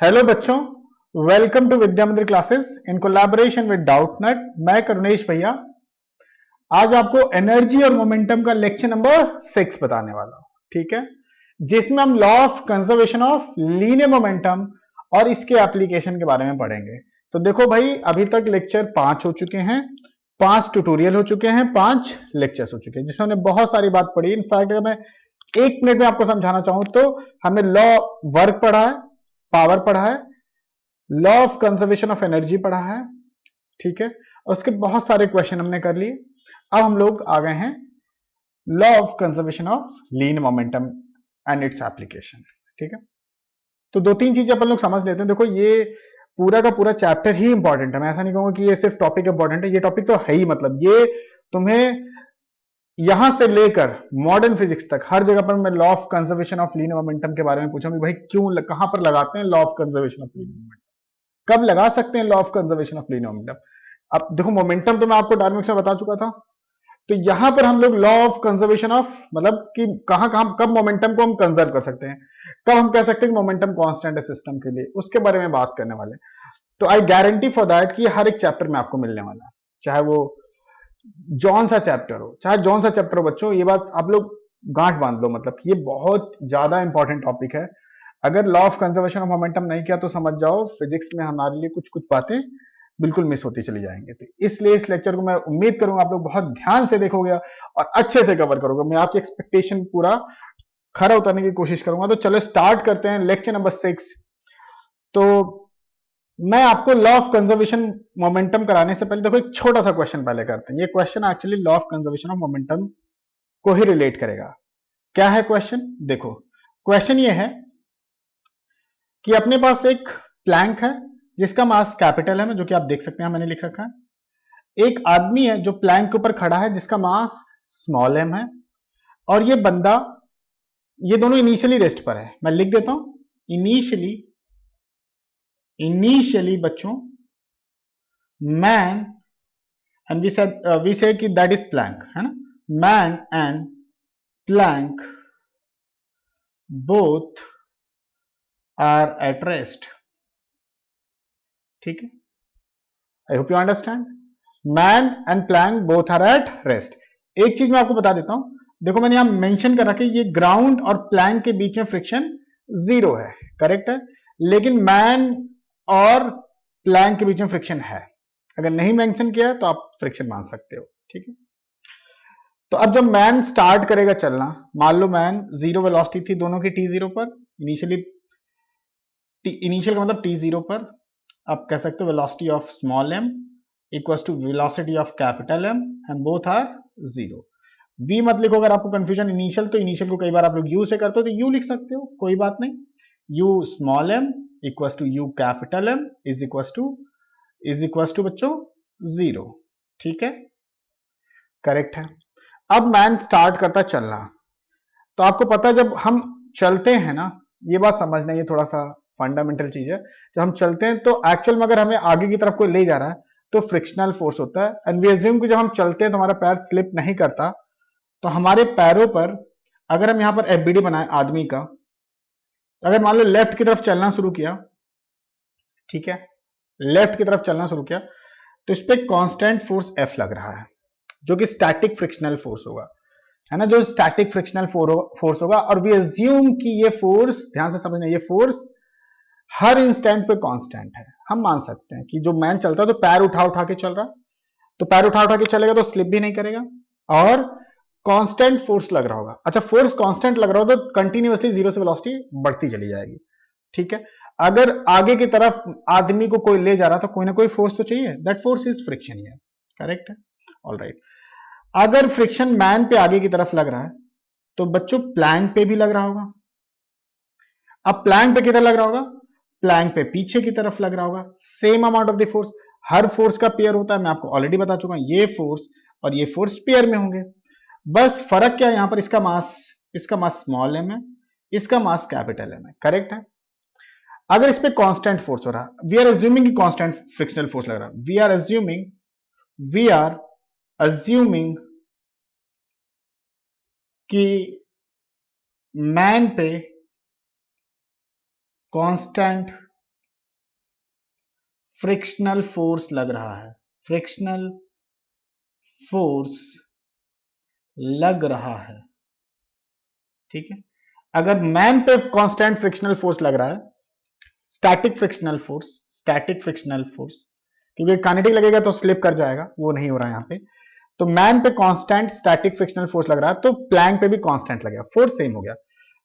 Hello बच्चों, welcome to विद्या मंदिर classes in collaboration with Doubtnut. मैं करुणेश भैया आज आपको एनर्जी और मोमेंटम का लेक्चर नंबर 6 बताने वाला हूं। ठीक है, जिसमें हम law of conservation of linear momentum और इसके एप्लीकेशन के बारे में पढ़ेंगे। तो देखो भाई, अभी तक लेक्चर 5 हो चुके हैं, 5 ट्यूटोरियल हो चुके हैं, 5 लेक्चर्स हो चुके हैं, जिसमें हमने बहुत सारी बात पढ़ी। इनफैक्ट अगर मैं 1 मिनट में आपको समझाना चाहूं तो हमने लॉ वर्क पढ़ा है, पावर पढ़ा है, law of conservation of energy पढ़ा है। ठीक है, और उसके बहुत सारे क्वेश्चन हमने कर लिए। अब हम लोग आ गए हैं law of conservation of linear momentum and its application. ठीक है, तो दो तीन चीजें अपन लोग समझ लेते हैं। देखो, ये पूरा का पूरा चैप्टर ही इंपॉर्टेंट है। मैं ऐसा नहीं कहूंगा कि ये सिर्फ टॉपिक इंपॉर्टेंट है, ये टॉपिक तो है ही। मतलब ये तुम्हें यहां से लेकर मॉडर्न फिजिक्स तक हर जगह पर मैं law of conservation of linear momentum के बारे में पूछा भाई, क्यों कहां पर लगाते हैं law of conservation of linear momentum, कब लगा सकते हैं law of conservation of linear momentum. अब देखो, मोमेंटम तो मैं आपको डायनामिक्स में बता चुका था, तो यहां पर हम लोग लॉ ऑफ कंजर्वेशन ऑफ मतलब कि कहां कहां कब मोमेंटम को हम कंजर्व कर सकते हैं, कब हम कह सकते हैं कि मोमेंटम कांस्टेंट है सिस्टम के लिए, उसके बारे में बात करने वाले। तो आई गारंटी फॉर दैट कि हर एक चैप्टर में आपको मिलने वाला है, चाहे वो जौन सा चैप्टर हो, चाहे जौन सा चैप्टर हो। बच्चों, ये बात आप लोग गांठ बांध लो, मतलब कि ये बहुत ज्यादा इंपॉर्टेंट टॉपिक है। अगर law of conservation of momentum नहीं किया तो समझ जाओ फिजिक्स में हमारे लिए कुछ कुछ बातें बिल्कुल मिस होती चली जाएंगे। तो इसलिए इस लेक्चर को मैं उम्मीद करूंगा आप लोग बहुत ध्यान से देखोगे और अच्छे से कवर करोगे। मैं आपकी एक्सपेक्टेशन पूरा खरा उतारने की कोशिश करूंगा। तो चलो स्टार्ट करते हैं लेक्चर नंबर 6। तो मैं आपको लॉ ऑफ कंजर्वेशन मोमेंटम कराने से पहले देखो एक छोटा सा क्वेश्चन पहले करते हैं। ये question actually law of conservation of momentum को ही रिलेट करेगा। क्या है क्वेश्चन? देखो, क्वेश्चन ये है कि अपने पास एक प्लैंक है जिसका मास कैपिटल है, जो कि आप देख सकते हैं मैंने लिख रखा है। एक आदमी है जो प्लैंक के ऊपर खड़ा है जिसका मास स्मॉल एम है, और ये बंदा, ये दोनों इनिशियली रेस्ट पर है। मैं लिख देता हूं इनिशियली, इनिशियली बच्चों मैन एंड वी सेड कि दैट इज प्लैंक, है ना। Man and plank both are at rest. ठीक है, I hope you understand. Man and plank both are at rest. एक चीज मैं आपको बता देता हूं, देखो मैंने यहां मेंशन कर रखा है ये ग्राउंड और प्लैंक के बीच में फ्रिक्शन 0 है, करेक्ट है। लेकिन मैन और प्लैंक के बीच में फ्रिक्शन है। अगर नहीं मेंशन किया है तो आप फ्रिक्शन मान सकते हो। ठीक है, तो अब जब मैन स्टार्ट करेगा चलना, मान लो मैन 0 वेलोसिटी थी दोनों की t0 पर, इनिशियली, इनिशियल का मतलब t0 पर। आप कह सकते हो velocity of small m equals to velocity of capital M and both are 0। v मत लिखो अगर आपको कंफ्यूजन। इनिशियल तो इनिशियल को कई बार आप लोग u से करते हो तो u लिख सकते हो, कोई बात नहीं। u small m equals to u capital M is equals to बच्चों 0। ठीक है, करेक्ट है। अब मैन स्टार्ट करता चलना, तो आपको पता है जब हम चलते हैं ना, ये बात समझना, ये थोड़ा सा फंडामेंटल चीज है। जब हम चलते हैं तो एक्चुअल में अगर हमें आगे की तरफ कोई ले जा रहा है तो फ्रिक्शनल फोर्स होता है। एंड वी अज्यूम कि जब हम चलते हैं तो हमारा पैर स्लिप नहीं करता, तो हमारे पैरों पर अगर हम यहां पर एफबीडी बनाए आदमी का, अगर मान लो लेफ्ट की तरफ चलना शुरू किया, ठीक है, लेफ्ट की तरफ चलना शुरू किया, तो इस पर कांस्टेंट फोर्स एफ लग रहा है, जो कि स्टैटिक फ्रिक्शनल फोर्स होगा, है ना, जो स्टैटिक फ्रिक्शनल फोर्स होगा। और वी अज्यूम कि ये फोर्स, ध्यान से समझना, ये फोर्स हर इंस्टेंट पे कांस्टेंट है। हम मान सकते हैं कि जो मैन चलता है तो पैर उठा उठा के चल रहा है, तो पैर उठा उठा के चलेगा तो स्लिप भी नहीं करेगा और कांस्टेंट फोर्स लग रहा होगा। अच्छा, फोर्स कांस्टेंट लग रहा होगा तो कंटिन्यूअसली 0 से वेलोसिटी बढ़ती चली जाएगी। ठीक है, अगर आगे की तरफ आदमी को कोई ले जा रहा तो कोई ना कोई फोर्स तो चाहिए, that force is friction here, correct है। ऑलराइट, अगर फ्रिक्शन मैन पे आगे की तरफ लग रहा है तो बच्चों प्लैंक पे भी लग रहा होगा। अब प्लैंक पे किधर लग रहा होगा? प्लैंक पे पीछे की तरफ लग रहा होगा। Same amount of the force, her force का पेयर होता है, मैं आपको ऑलरेडी बता चुका हूं। ये फोर्स और ये फोर्स पेयर में होंगे। बस फर्क क्या है, यहां पर इसका मास स्मॉल एम है, इसका मास कैपिटल एम है, करेक्ट है। अगर इस पे कांस्टेंट फोर्स हो रहा है, वी आर अज्यूमिंग कि कांस्टेंट फ्रिक्शनल फोर्स लग रहा है, वी आर अज्यूमिंग कि मैन पे कांस्टेंट फ्रिक्शनल फोर्स लग रहा है, फ्रिक्शनल फोर्स लग रहा है, ठीक है। अगर मैन पे कांस्टेंट फ्रिक्शनल फोर्स लग रहा है, static frictional force, static frictional force, क्योंकि काइनेटिक लगेगा तो स्लिप कर जाएगा, वो नहीं हो रहा है यहां पे। तो मैन पे कांस्टेंट स्टैटिक फ्रिक्शनल फोर्स लग रहा है, तो प्लैंक पे भी कांस्टेंट लगेगा, फोर्स सेम हो गया।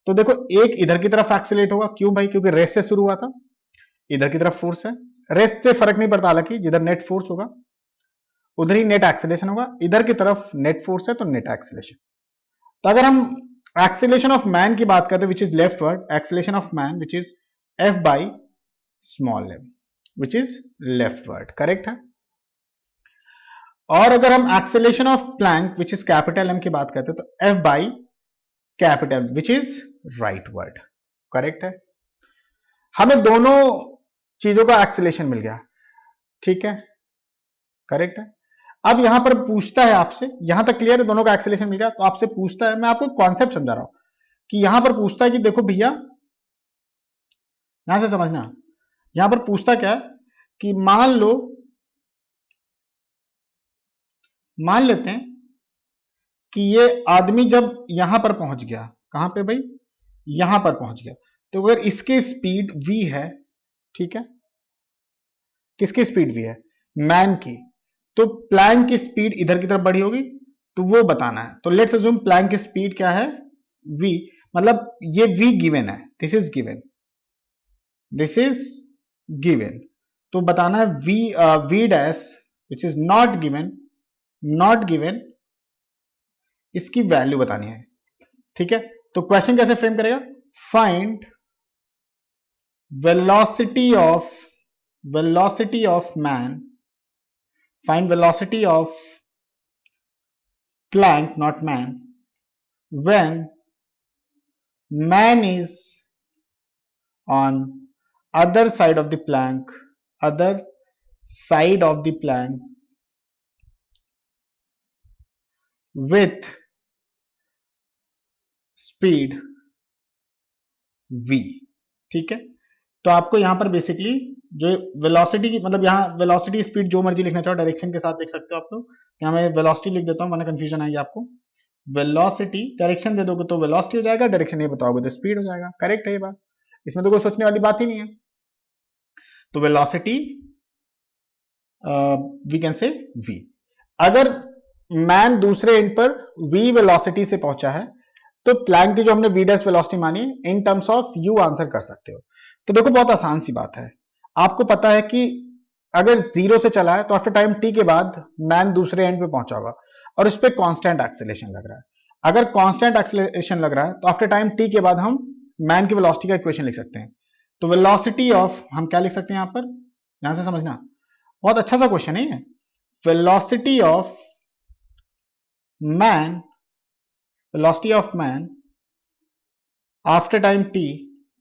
तो देखो एक इधर की तरफ एक्सेलरेट होगा, क्यों भाई? क्योंकि रेस्ट से शुरू हुआ था, इधर की तरफ फोर्स है, रेस्ट से फर्क नहीं पड़ता, हालांकि जिधर नेट फोर्स होगा उधर ही नेट एक्सेलेरेशन होगा, इधर की तरफ नेट फोर्स है तो नेट एक्सेलेरेशन। तो अगर हम एक्सेलेरेशन ऑफ मैन की बात करते हैं, which is leftward, acceleration of man which is F by small M, which is leftward, correct है। और अगर हम acceleration of plank which is capital M की बात करते हैं, तो F by capital which is rightward, correct है। हमें दोनों चीजों का एक्सेलेरेशन मिल गया, ठीक है, करेक्ट है। अब यहां पर पूछता है आपसे, यहां तक क्लियर है, दोनों का एक्सेलेरेशन मिल गया, तो आपसे पूछता है, मैं आपको कॉन्सेप्ट समझा रहा हूं कि यहां पर पूछता है कि देखो भैया, यहां से समझना, यहां पर पूछता क्या है कि मान लेते हैं कि ये आदमी जब यहां पर पहुंच गया, कहां पे भाई? यहां पर पहुंच गया, तो अगर इसकी स्पीड v है, ठीक है, किसकी स्पीड v है? मैन की, तो प्लैंक की स्पीड इधर की तरफ बढ़ी होगी, तो वो बताना है। तो लेट्स अज्यूम प्लैंक की स्पीड क्या है? v, मतलब ये v गिवन है, this is given, this is given, तो बताना है v dash which is not given, not given, इसकी वैल्यू बतानी है, ठीक है। तो क्वेश्चन कैसे फ्रेम करेगा? Find velocity of man, find velocity of Planck, not man, when man is on other side of the plank, other side of the plank with speed v, ठीक है। तो आपको यहां पर बेसिकली जो वेलोसिटी की, मतलब यहां वेलोसिटी स्पीड जो मर्जी लिखना चाहो डायरेक्शन के साथ लिख सकते हो आप लोग, यहां मैं वेलोसिटी लिख देता हूं वरना कंफ्यूजन आएगी आपको। वेलोसिटी डायरेक्शन दे दोगे तो वेलोसिटी हो जाएगा, डायरेक्शन नहीं बताओगे तो स्पीड हो जाएगा, करेक्ट है ये बात, इसमें तो कोई सोचने वाली बात ही नहीं है। तो velocity we can say v, अगर मैन दूसरे एंड पर v वेलोसिटी से पहुंचा है, तो प्लैंक की जो हमने v डैश वेलोसिटी मानी इन टर्म्स ऑफ u आंसर कर सकते हो। तो देखो बहुत आसान सी बात है, आपको पता है कि अगर 0 से चला है तो आफ्टर टाइम t के बाद मैन दूसरे एंड पे पहुंचा होगा और इस पे कांस्टेंट एक्सेलरेशन लग रहा है। अगर कांस्टेंट एक्सेलरेशन लग रहा है तो आफ्टर टाइम t के बाद हम मैन की वेलोसिटी का इक्वेशन लिख सकते हैं। तो वेलोसिटी ऑफ, हम क्या लिख सकते हैं यहां पर, यहां से समझना, बहुत अच्छा सा क्वेश्चन है ये। Velocity of man, velocity of man after time t,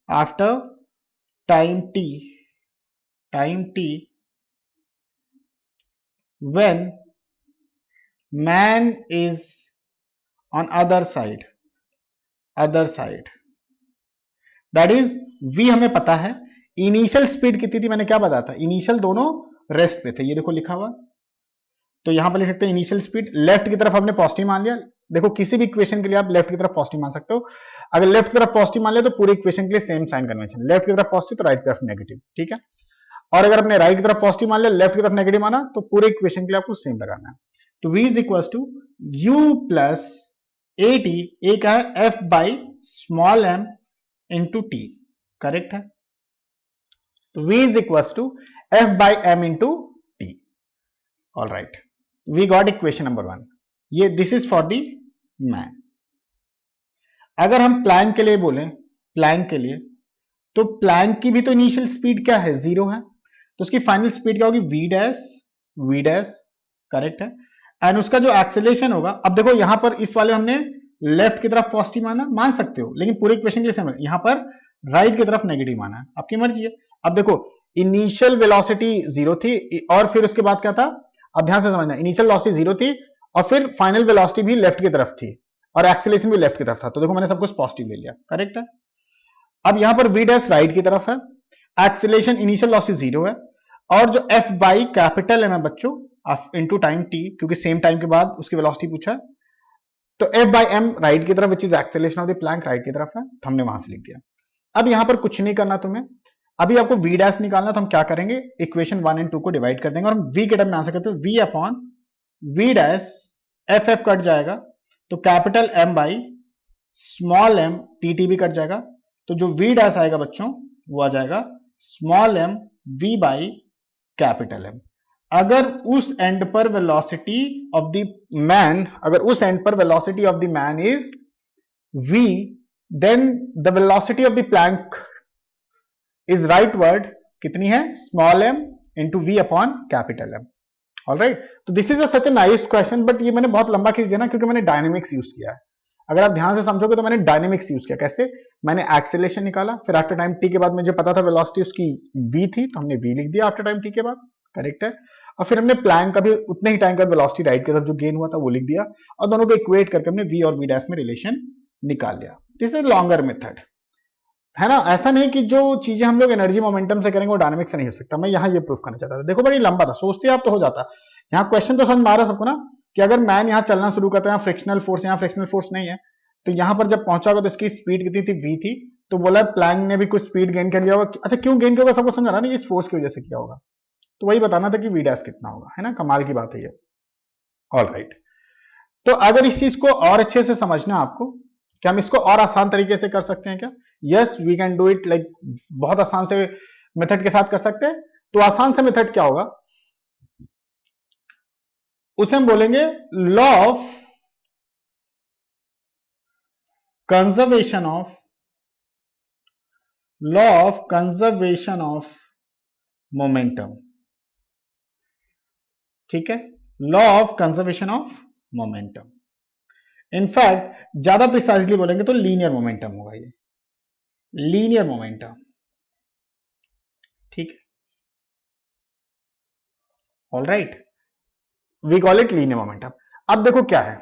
after time t when man is on other side, that is v हमें पता है। इनिशियल स्पीड कितनी थी, मैंने क्या बताया था, इनिशियल दोनों रेस्ट पे थे, ये देखो लिखा हुआ, तो यहां पर लिख सकते हैं इनिशियल स्पीड, लेफ्ट की तरफ हमने पॉजिटिव मान लिया। देखो किसी भी इक्वेशन के लिए आप लेफ्ट की तरफ पॉजिटिव मान सकते हो, अगर लेफ्ट की तरफ पॉजिटिव मान लिया तो पूरे इक्वेशन के लिए सेम साइन कन्वेंशन, लेफ्ट की तरफ पॉजिटिव तो राइट की तरफ नेगेटिव, ठीक है। और अगर अपने राइट की तरफ पॉजिटिव मान लिया, लेफ्ट की तरफ नेगेटिव माना, तो पूरे इक्वेशन के लिए आपको सेम लगाना है। तो v is equal to u plus a t, a का है f by small m into t, correct है। तो v is equal to f by m into t, all right, we got equation number 1, ये this is for the man. अगर हम Planck के लिए बोलें, प्लैंक के लिए, तो प्लैंक की भी तो इनिशियल स्पीड क्या है, 0 है, तो उसकी फाइनल स्पीड क्या होगी, v डैश, करेक्ट है। एंड उसका जो एक्सेलरेशन होगा, अब देखो यहां पर इस वाले हमने लेफ्ट की तरफ पॉजिटिव माना, मान सकते हो, लेकिन पूरे इक्वेशन के लिए सेम है, यहां पर राइट की तरफ नेगेटिव माना है, आपकी मर्जी है। अब देखो इनिशियल वेलोसिटी 0 थी और फिर उसके बाद क्या था, अब ध्यान से समझना, इनिशियल वेलोसिटी 0 थी और फिर फाइनल वेलोसिटी भी लेफ्ट की तरफ थी और एक्सेलरेशन भी लेफ्ट की तरफ था, तो देखो मैंने सब कुछ पॉजिटिव ले लिया, करेक्ट है। अब यहां पर v डैश राइट की तरफ है, एक्सेलरेशन इनिशियल वेलोसिटी 0 है, और जो f बाई कैपिटल एम है बच्चों इनटू टाइम t, क्योंकि सेम टाइम के बाद उसकी वेलोसिटी पूछा है, तो f बाई m राइट की तरफ which is acceleration of the Planck right की तरफ है, तो हमने वहां से लिख दिया। अब यहां पर कुछ नहीं करना तुम्हें, अभी आपको v डैश निकालना, तो हम क्या करेंगे, इक्वेशन 1 एंड 2 को डिवाइड कर देंगे और हम v के टर्म में आंसर करते हैं v upon v dash, F F cut जाएगा तो capital m by small m, tt भी कट जाएगा, तो जो v डैश आएगा बच्चों वो आ जाएगा small m v by capital M। अगर उस एंड पर वेलोसिटी ऑफ द मैन, अगर उस एंड पर velocity of the man is v, then the velocity of the plank is rightward कितनी है, small m into v upon capital M। Alright, तो this is such a nice question, but ये मैंने बहुत लंबा खींच दिया ना, क्योंकि मैंने डायनेमिक्स यूज किया है। अगर आप ध्यान से समझोगे तो मैंने डायनेमिक्स यूज किया। कैसे, मैंने एक्सेलरेशन निकाला, फिर आफ्टर टाइम t के बाद मुझे पता था वेलोसिटी उसकी v थी, तो हमने v लिख दिया आफ्टर टाइम t के बाद, करेक्ट है। और फिर हमने प्लैंक का भी उतने ही टाइम के बाद वेलोसिटी राइट की तरफ जो गेन हुआ था वो लिख दिया, और दोनों को इक्वेट करके हमने v और v डैश में रिलेशन निकाल लिया। दिस इज लॉन्गर मेथड, है ना। ऐसा नहीं कि जो चीजें हम लोग एनर्जी मोमेंटम से करेंगे वो डायनेमिक्स से नहीं हो सकता। मैं यहां ये प्रूफ करना चाहता था। देखो बड़ी लंबा था, सोचते आप तो हो जाता। यहाँ क्वेश्चन तो समझ में आ रहा सबको ना, कि अगर मैन यहाँ चलना शुरू करता है, फ्रिक्शनल फोर्स, यहाँ फ्रिक्शनल फोर्स नहीं है, तो यहां पर जब पहुंचा होगा तो इसकी स्पीड कितनी थी, v थी, तो बोला प्लैंक ने भी कुछ स्पीड गेन कर लिया होगा। अच्छा, क्यों गेन किया होगा सबको समझ आ रहा ना, इस फोर्स की वजह से किया होगा, तो वही बताना था कि v डैश कितना होगा, है ना। कमाल की बात है ये। ऑलराइट, तो अगर इस चीज को और अच्छे से समझना आपको, क्या हम इसको और आसान तरीके से कर सकते हैं क्या? Yes, we can do it, like बहुत आसान से मेथड के साथ कर सकते हैं। तो आसान से मेथड क्या होगा, उसे हम बोलेंगे law of conservation of momentum. ठीक है, law of conservation of momentum. In fact ज्यादा प्रिसाइजली बोलेंगे तो लीनियर मोमेंटम होगा ये, लीनियर मोमेंटम। ठीक है, alright, we call it linear momentum. अब देखो क्या है,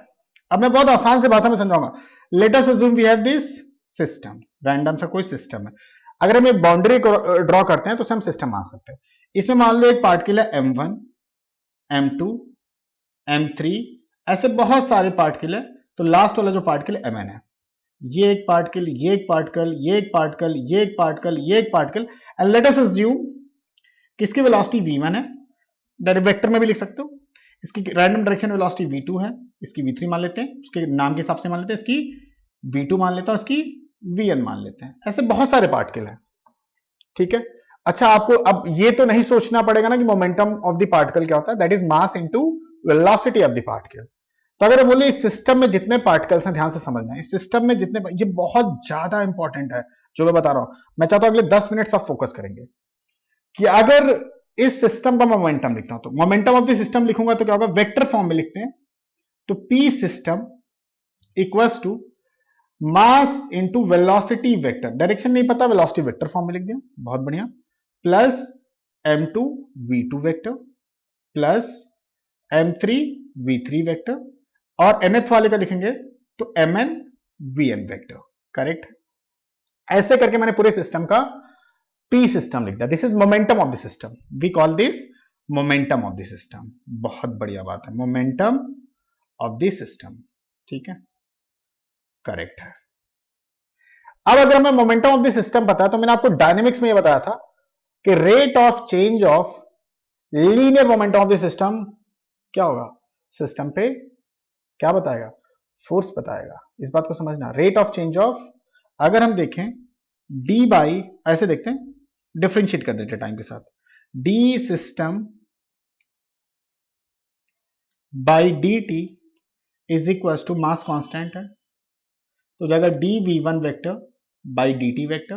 अब मैं बहुत आसान से भाषा में समझाऊंगा। Let us assume we have this system, random सा कोई सिस्टम है। अगर हम एक बाउंड्री ड्रॉ करते हैं तो उसे हम सिस्टम मान सकते हैं। इसमें मान लो एक पार्टिकल है m1, m2, m3, ऐसे बहुत सारे पार्टिकल है, तो लास्ट वाला जो पार्टिकल mn है, ये एक पार्टिकल, ये एक पार्टिकल, ये एक पार्टिकल, ये एक पार्टिकल, ये एक particle, and let us assume कि इसकी वेलोसिटी v1 है, डायरेक्ट वेक्टर में भी लिख सकते हो। इसकी रैंडम डायरेक्शन वेलोसिटी v2 है, इसकी v3 मान लेते हैं, उसके नाम के हिसाब से मान लेते हैं, इसकी v2 मान लेता हूं, इसकी vn मान लेते हैं। ऐसे बहुत सारे पार्टिकल हैं, ठीक है। अच्छा, आपको अब ये तो नहीं सोचना पड़ेगा ना कि मोमेंटम ऑफ द पार्टिकल क्या होता है, that is mass into velocity of the particle. तो अगर बोले इस सिस्टम में जितने पार्टिकल्स हैं, ध्यान से समझना है, इस सिस्टम में जितने, ये बहुत ज्यादा इंपॉर्टेंट है जो मैं बता रहा हूं। मैं चाहता हूं अगले 10 मिनट सब फोकस करेंगे कि अगर इस सिस्टम का मोमेंटम लिखता हूं, तो मोमेंटम ऑफ द सिस्टम लिखूंगा तो क्या होगा, वेक्टर फॉर्म में लिखते हैं, तो p system equals to mass into velocity vector, direction नहीं पता, वेलोसिटी वेक्टर फॉर्म में लिख दिया, बहुत बढ़िया, plus m2 v2 vector plus m3 v3 vector, और nth वाले का लिखेंगे तो mn vn वेक्टर, करेक्ट। ऐसे करके मैंने पूरे सिस्टम का p सिस्टम लिख दिया। This is momentum of the system, we call this momentum of the system. बहुत बढ़िया बात है, मोमेंटम ऑफ द सिस्टम, ठीक है, करेक्ट है। अब अगर हमें मोमेंटम ऑफ द सिस्टम पता है, तो मैंने आपको डायनेमिक्स में यह बताया था कि rate of change of linear momentum of the system क्या होगा, सिस्टम पे क्या बताएगा, फोर्स बताएगा। इस बात को समझना, रेट ऑफ चेंज ऑफ, अगर हम देखें d बाई, ऐसे देखते हैं, डिफरेंशिएट कर देते हैं टाइम के साथ, d system by dt is equal to mass constant है, तो जाएगा dv1 vector by dt vector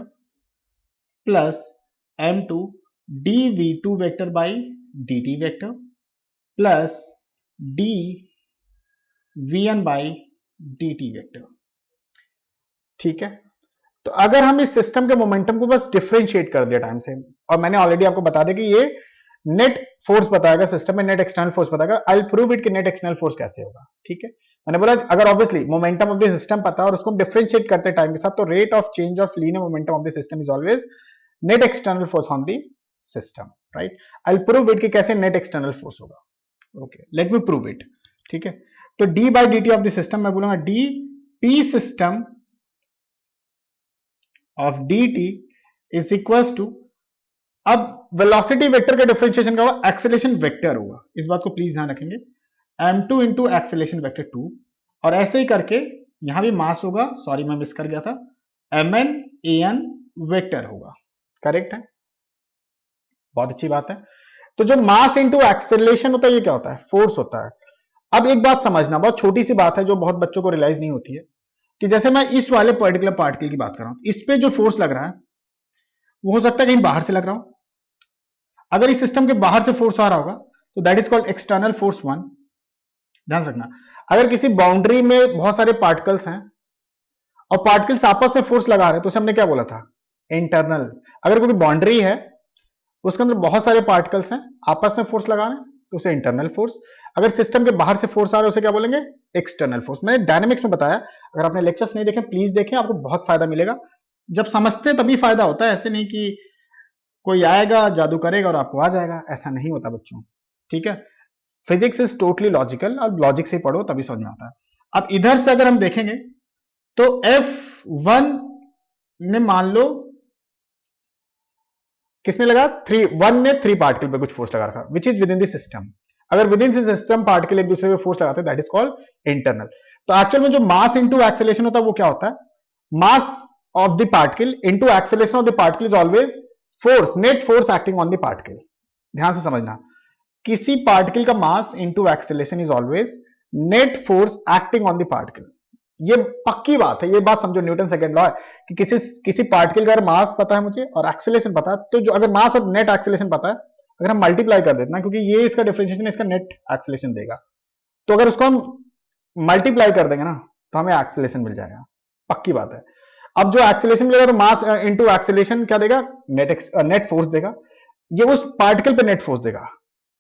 plus m2 dv2 vector by dt vector plus dvn by dt vector, ठीक है। तो अगर हम इस सिस्टम के मोमेंटम को बस डिफरेंशिएट कर दिया टाइम से, और मैंने ऑलरेडी आपको बता दिया कि ये नेट फोर्स बताएगा सिस्टम में, नेट एक्सटर्नल फोर्स बताएगा। आई विल प्रूव इट कि नेट एक्सटर्नल फोर्स कैसे होगा, ठीक है। मैंने बोला अगर obviously momentum of the system पता है और उसको डिफरेंशिएट करते हैं टाइम के साथ, तो rate of change of linear momentum of the system is always net external force on the system, right. I prove it कि कैसे नेट एक्सटर्नल फोर्स होगा। Okay, let me prove it. ठीक है, तो D by D T of the system मैं बोलूंगा D P system of D T is equal to, अब velocity vector का डिफरेंशिएशन का होगा एक्सेलेरेशन वेक्टर होगा, इस बात को प्लीज ध्यान रखेंगे, m2 इंटू एक्सेलेरेशन वेक्टर 2, और ऐसे ही करके यहां भी मास होगा, सॉरी मैं मिस कर गया था, mn an वेक्टर होगा। करेक्ट है, बहुत अच्छी बात है। तो जो मास इंटू एक्सेलरेशन होता है ये क्या होता है, फोर्स होता है। अब एक बात समझना, बहुत छोटी सी बात है जो बहुत बच्चों को रियलाइज नहीं होती है, कि जैसे मैं इस वाले पर्टिकुलर पार्टिकल की बात कर रहा हूं, इस पे जो फोर्स लग रहा है वो हो सकता है कहीं बाहर से लग रहा हो। अगर इस सिस्टम के बाहर से फोर्स आ रहा होगा तो that is called external force 1। ध्यान रखना, अगर किसी बाउंड्री में बहुत सारे पार्टिकल्स हैं और पार्टिकल्स आपस में फोर्स लगा रहे हैं तो उसे हमने क्या बोला था, इंटरनल। अगर कोई बाउंड्री है उसके अंदर बहुत सारे पार्टिकल्स हैं आपस में फोर्स लगा रहे हैं तो उसे इंटरनल फोर्स। अगर सिस्टम के बाहर से फोर्स आ रहा है उसे क्या बोलेंगे, एक्सटर्नल फोर्स। मैंने डायनेमिक्स में बताया, अगर आपने लेक्चर्स नहीं देखे प्लीज देखें, आपको बहुत फायदा मिलेगा। जब समझते तभी फायदा होता है, ऐसे नहीं कि कोई आएगा जादू करेगा और आपको आ जाएगा, ऐसा नहीं होता बच्चों। ठीक है, फिजिक्स इज टोटली लॉजिकल, अब लॉजिक से पढ़ो तभी समझ में आता है। अब इधर से अगर हम देखेंगे तो F1 ने मान लो किसने लगा, 1 ने 3 पार्टिकल पे कुछ फोर्स लगा रखा, which is with in the system. अगर विद इन सिस्टम पार्टिकल एक दूसरे पे फोर्स लगाते हैं दैट इज कॉल्ड इंटरनल। तो एक्चुअल में जो मास इंटू एक्सेलरेशन होता है वो क्या होता है, mass of the particle into acceleration of the particle is always force, net force acting on the particle. ध्यान से समझना, किसी पार्टिकल का mass into acceleration is always net force acting on the particle. ये पक्की बात है, ये बात समझो, न्यूटन सेकंड लॉ है कि किसी पार्टिकल का मास पता है मुझे और एक्सेलरेशन पता है, तो जो अगर मास और नेट एक्सेलरेशन पता है, अगर हम मल्टीप्लाई कर देते ना, क्योंकि ये इसका डिफरेंशिएशन इसका नेट एक्सेलरेशन देगा, तो अगर उसको हम मल्टीप्लाई कर देंगे ना तो हमें एक्सेलरेशन मिल जाएगा, पक्की बात है। अब जो एक्सेलरेशन मिलेगा तो मास इंटू एक्सेलरेशन क्या देगा, नेट फोर्स देगा, ये उस पार्टिकल पे नेट फोर्स देगा।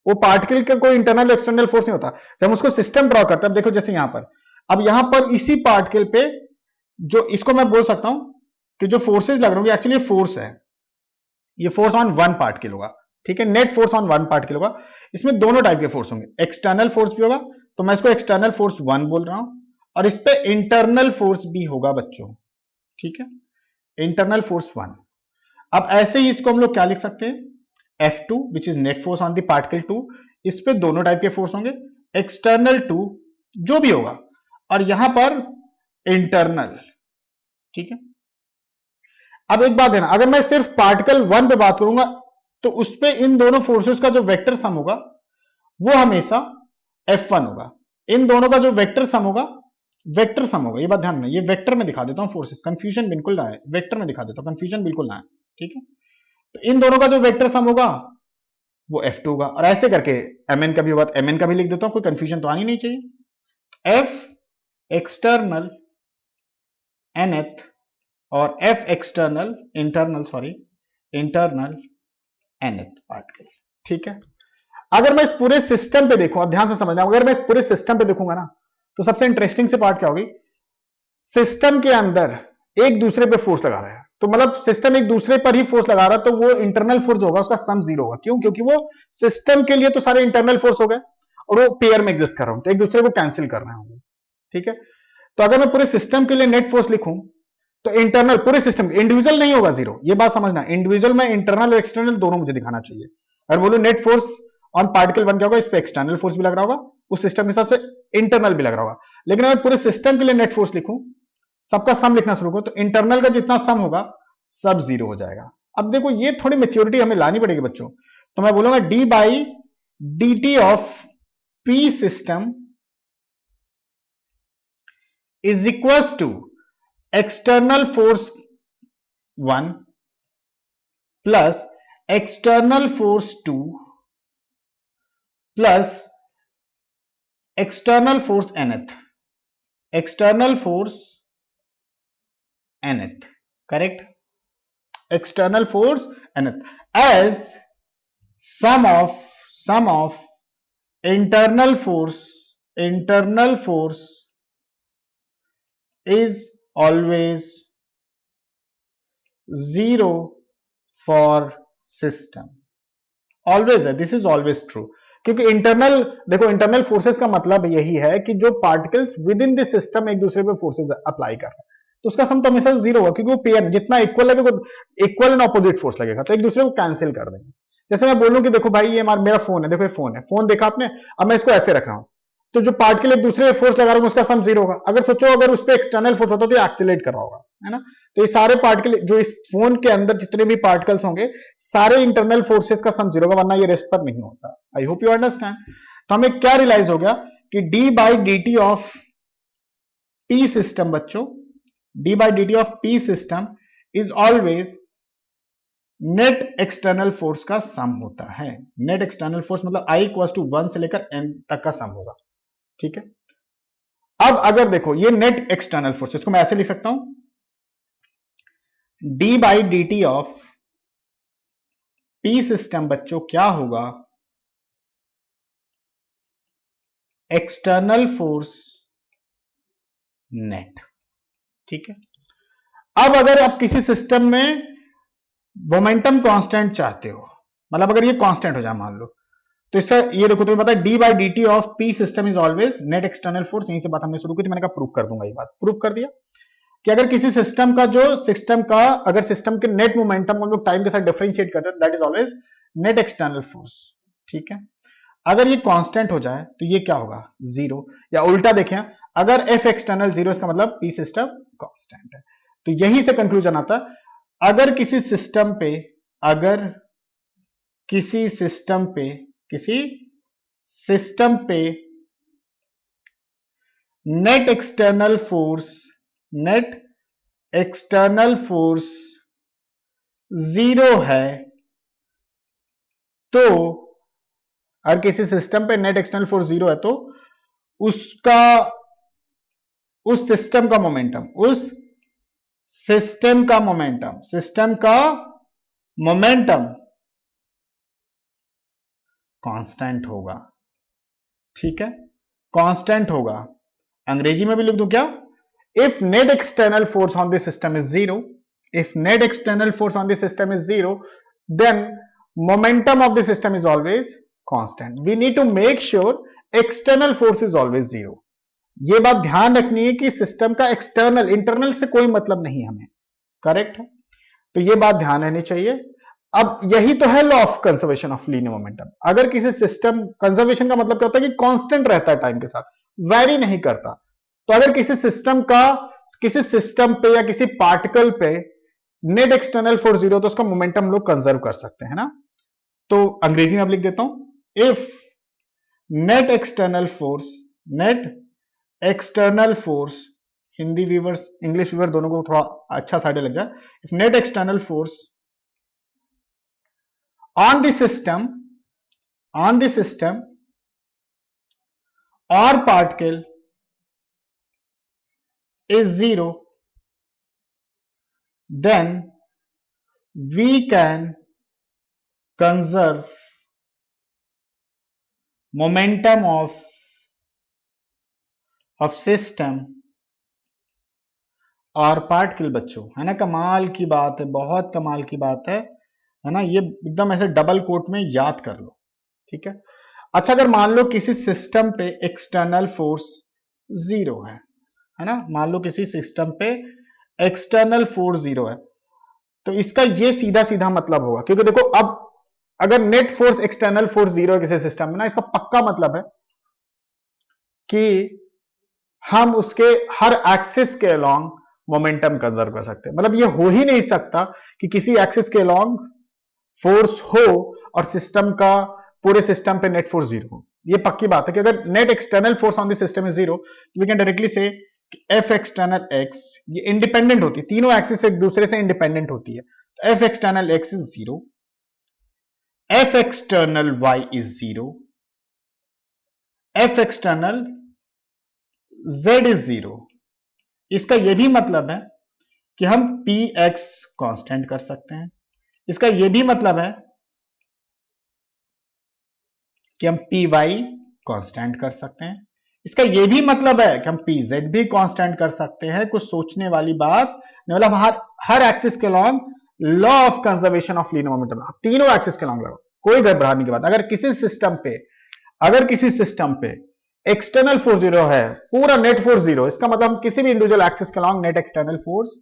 वो पार्टिकल का कोई इंटरनल एक्सटर्नल फोर्स नहीं होता। जब हम उसको सिस्टम ड्रॉ करते हैं, अब देखो जैसे यहां पर, अब यहां पर इसी पार्टिकल पे जो इसको मैं बोल सकता हूं कि जो फोर्सेस लग रहे होंगे एक्चुअली फोर्स है, ये फोर्स ऑन 1 पार्टिकल होगा। ठीक है, नेट फोर्स ऑन 1 पार्टिकल होगा। इसमें दोनों टाइप के फोर्स होंगे, एक्सटर्नल फोर्स भी होगा, तो मैं इसको एक्सटर्नल फोर्स 1 बोल रहा हूं, और इस पे इंटरनल फोर्स भी होगा बच्चों। ठीक है, इंटरनल फोर्स 1। अब ऐसे ही इसको हम लोग क्या लिख सकते हैं, F2 which is net force on the particle 2। इस पे दोनों टाइप के फोर्स होंगे, एक्सटर्नल 2 जो भी होगा, और यहां पर इंटरनल। ठीक है, अब एक बात है ना, अगर मैं सिर्फ पार्टिकल 1 पे बात करूंगा तो उस पे इन दोनों फोर्सेस का जो वेक्टर सम होगा वो हमेशा F1 होगा। इन दोनों का जो वेक्टर सम होगा, वेक्टर सम होगा, ये बात ध्यान में, ये वेक्टर में दिखा देता हूं फोर्सेस, कंफ्यूजन बिल्कुल ना है, वेक्टर में दिखा देता हूं, कंफ्यूजन बिल्कुल ना है। ठीक है, तो इन दोनों का जो वेक्टर सम होगा वो F2 होगा, और ऐसे करके Mn का भी होगा तो Mn का भी लिख देता हूं, कोई कंफ्यूजन तो आनी नहीं चाहिए। F एक्सटर्नल nth और F external internal, sorry internal nth particle. ठीक है, अगर मैं इस पूरे सिस्टम पे देखूं, अब ध्यान से समझना, अगर मैं इस पूरे सिस्टम पे देखूंगा ना तो सबसे इंटरेस्टिंग से पार्ट क्या होगी, सिस्टम के अंदर एक दूसरे पे फोर्स लगा रहा है, तो मतलब सिस्टम एक दूसरे पर ही फोर्स लगा रहा है, तो वो इंटरनल फोर्स होगा उसका सम 0 होगा। क्यों, क्योंकि वो सिस्टम के लिए तो सारे इंटरनल फोर्स हो गए और वो पेयर में एग्जिस्ट कर रहा हूं, तो एक दूसरे को कैंसिल कर रहे होंगे। ठीक है, तो अगर मैं पूरे सिस्टम के लिए नेट फोर्स लिखूं तो इंटरनल पूरे सिस्टम, इंडिविजुअल नहीं होगा 0, ये बात समझना, इंडिविजुअल में इंटरनल और एक्सटर्नल दोनों मुझे दिखाना चाहिए। अगर बोलो नेट फोर्स ऑन पार्टिकल 1 क्या होगा, इस पे एक्सटर्नल फोर्स भी लग रहा होगा, उस सिस्टम के हिसाब से इंटरनल भी लग रहा होगा। लेकिन अगर पूरे सिस्टम के लिए नेट फोर्स लिखूं, सबका सम लिखना शुरू करो, तो इंटरनल का जितना सम होगा सब 0 हो जाएगा। अब देखो ये थोड़ी मेच्योरिटी हमें लानी पड़ेगी बच्चों, तो मैं बोलूंगा D by D T of P system is equal to external force 1 plus external force 2 plus external force nth, external force nth, correct, external force nth as sum of internal force is always 0 for system। Always है, this is always true, क्योंकि internal, देखो internal forces का मतलब यही है कि जो particles with in this system एक दूसरे पे फोर्सेस अप्लाई कर रहे हैं, तो उसका सम तो हमेशा जीरो होगा, क्योंकि वो पेयर जितना इक्वल लगेगा, इक्वल एंड ऑपोजिट फोर्स लगेगा, तो एक दूसरे को कैंसिल कर देंगे। जैसे मैं बोलूं कि देखो भाई ये मेरा फोन है, देखो ये फोन है, फोन देखा आपने, अब मैं इसको ऐसे रख रहा हूं, तो जो पार्टिकल एक दूसरे पे फोर्स लगा रहा हूं उसका सम जीरो होगा। अगर सोचो अगर उस पर एक्सटर्नल फोर्स होता तो एक्सीलरेट कर रहा होगा, है ना। तो ये सारे पार्टिकल जो इस फोन के अंदर जितने भी पार्टिकल्स होंगे, सारे इंटरनल फोर्सेस का सम जीरो होगा, वरना ये रेस्ट पर नहीं होता। I hope you understand. तो हमें क्या रियलाइज हो गया कि D by D T of P system बच्चों, D by D T of P system is always net external force का सम होता है। नेट एक्सटर्नल फोर्स मतलब आई इक्वल टू 1 से लेकर n तक का सम होगा, ठीक है। अब अगर देखो ये नेट एक्सटर्नल फोर्स, इसको मैं ऐसे लिख सकता हूं, D by D T of P system बच्चों क्या होगा, एक्सटर्नल फोर्स नेट, ठीक है। अब अगर आप किसी सिस्टम में मोमेंटम कांस्टेंट चाहते हो, मतलब अगर ये कांस्टेंट हो जाए मान लो, तो इससे ये देखो तुम्हें पता है D by D T of P system is always net external force. यहीं से बात हमने शुरू की थी, मैंने कहा प्रूफ कर दूंगा, ये बात प्रूफ कर दिया कि अगर किसी सिस्टम का अगर सिस्टम के नेट मोमेंटम हम लोग टाइम के साथ डिफरेंशिएट करते हैं, that is always net external force, ठीक है। अगर ये कांस्टेंट हो जाए तो ये क्या होगा, जीरो, या उल्टा देखें अगर एफ एक्सटर्नल जीरो, इसका मतलब पी सिस्टम कांस्टेंट है। तो यही से कंक्लूजन आता है, अगर किसी सिस्टम पे नेट एक्सटर्नल फोर्स जीरो है, तो अगर किसी सिस्टम पे नेट एक्सटर्नल फोर्स जीरो है, तो उस सिस्टम का मोमेंटम कांस्टेंट होगा, ठीक है, कांस्टेंट होगा। अंग्रेजी में भी लिख दूं क्या, if net external force on this system is zero, then momentum of the system is always constant. We need to make sure external force is always zero. ये बात ध्यान रखनी है कि सिस्टम का एक्सटर्नल इंटरनल से कोई मतलब नहीं हमें, करेक्ट है। तो ये बात ध्यान रहनी चाहिए। अब यही तो है law of conservation of linear momentum. अगर किसी सिस्टम, कंजर्वेशन का मतलब क्या होता है कि कांस्टेंट रहता है टाइम के साथ, वैरी नहीं करता। तो अगर किसी सिस्टम पे या किसी पार्टिकल पे नेट एक्सटर्नल फोर्स जीरो, तो उसका मोमेंटम हम लोग कंजर्व कर सकते हैं ना। तो अंग्रेजी में अब लिख देता हूं, if net external force, Hindi viewers English viewer दोनों को थोड़ा अच्छा साइड लग जाए, if net external force on the system और particle is zero, then we can conserve momentum of system और पार्टिकल। बच्चों है ना, कमाल की बात है, बहुत कमाल की बात है ना। ये एकदम ऐसे डबल कोट में याद कर लो, ठीक है। अच्छा, अगर मान लो किसी सिस्टम पे एक्सटर्नल फोर्स जीरो है ना, मान लो किसी सिस्टम पे एक्सटर्नल फोर्स जीरो है, तो इसका ये सीधा सीधा मतलब होगा, क्योंकि देखो अब अगर net force external force zero है किसी सिस्टम में ना, इसका पक्का मतलब है कि हम उसके हर एक्सिस के अलोंग मोमेंटम कंजर्व कर सकते हैं। मतलब ये हो ही नहीं सकता कि किसी एक्सिस के अलोंग फोर्स हो और पूरे सिस्टम पे नेट फोर्स जीरो हो। ये पक्की बात है कि अगर net external force on the system is zero, तो वी कैन डायरेक्टली से एफ एक्सटर्नल एक्स, ये इंडिपेंडेंट होती है, तीनों एक्सिस एक दूसरे से इंडिपेंडेंट होती है। तो F external X is zero, F external Y is zero, F external Z is zero. इसका यह भी मतलब है कि हम पी एक्स कॉन्स्टेंट कर सकते हैं। इसका यह भी मतलब है कि हम पी वाई कॉन्स्टेंट कर सकते हैं। इसका यह भी मतलब है कि हम पी जेड भी कॉन्स्टेंट कर सकते हैं। कुछ सोचने वाली बात, मतलब हर एक्सिस के long law of conservation of linear momentum, तीनों एक्सिस के लॉन्ग लगाओ, कोई घबराने की बात, अगर किसी सिस्टम पे एक्सटर्नल फोर्स जीरो है, पूरा नेट फोर्स जीरो, इसका मतलब हम किसी भी इंडिविजुअल एक्सिस के along net external force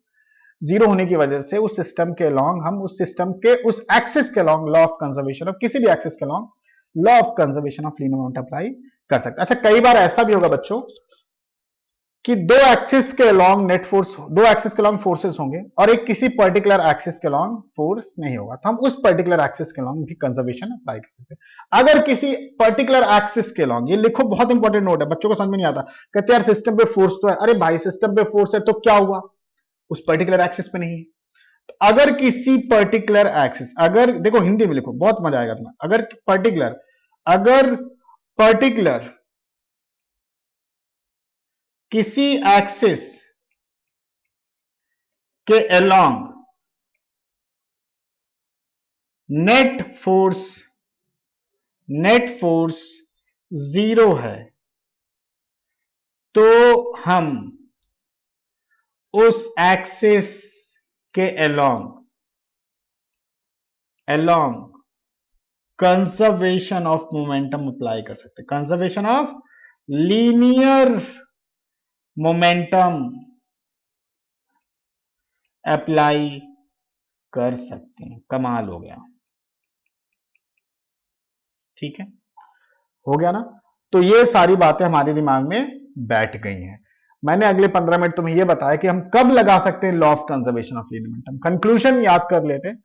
zero होने की वजह से उस सिस्टम के अलॉन्ग हम उस सिस्टम के उस एक्सिस के along law of conservation of किसी भी एक्सिस के along law of conservation of linear momentum apply कर सकते हैं। अच्छा, कई बार ऐसा भी होगा बच्चों कि दो एक्सिस के अलॉन्ग नेट फोर्स, दो एक्सिस के अलॉन्ग फोर्सेस होंगे और एक किसी पर्टिकुलर एक्सिस के अलॉन्ग फोर्स नहीं होगा, तो हम उस पर्टिकुलर एक्सिस के अलॉन्ग भी कंजर्वेशन अप्लाई कर सकते हैं। अगर किसी पर्टिकुलर एक्सिस के अलॉन्ग, ये लिखो, बहुत इंपॉर्टेंट नोट है, बच्चों को समझ में नहीं आता, कहते यार सिस्टम पे फोर्स तो है, अरे भाई सिस्टम पे फोर्स है तो क्या हुआ, उस पर्टिकुलर एक्सिस पे नहीं है। तो अगर किसी पर्टिकुलर एक्सिस, अगर देखो हिंदी में लिखो बहुत मजा आएगा तुम्हें, अगर पर्टिकुलर किसी एक्सिस के अलोंग नेट फोर्स जीरो है, तो हम उस एक्सिस के along conservation of momentum apply कर सकते हैं, conservation of linear momentum apply कर सकते हैं। कमाल हो गया, ठीक है, हो गया ना। तो ये सारी बातें हमारे दिमाग में बैठ गई हैं। मैंने अगले 15 मिनट तुम्हें यह बताया कि हम कब लगा सकते हैं law of conservation of linear momentum. Conclusion याद कर लेते हैं,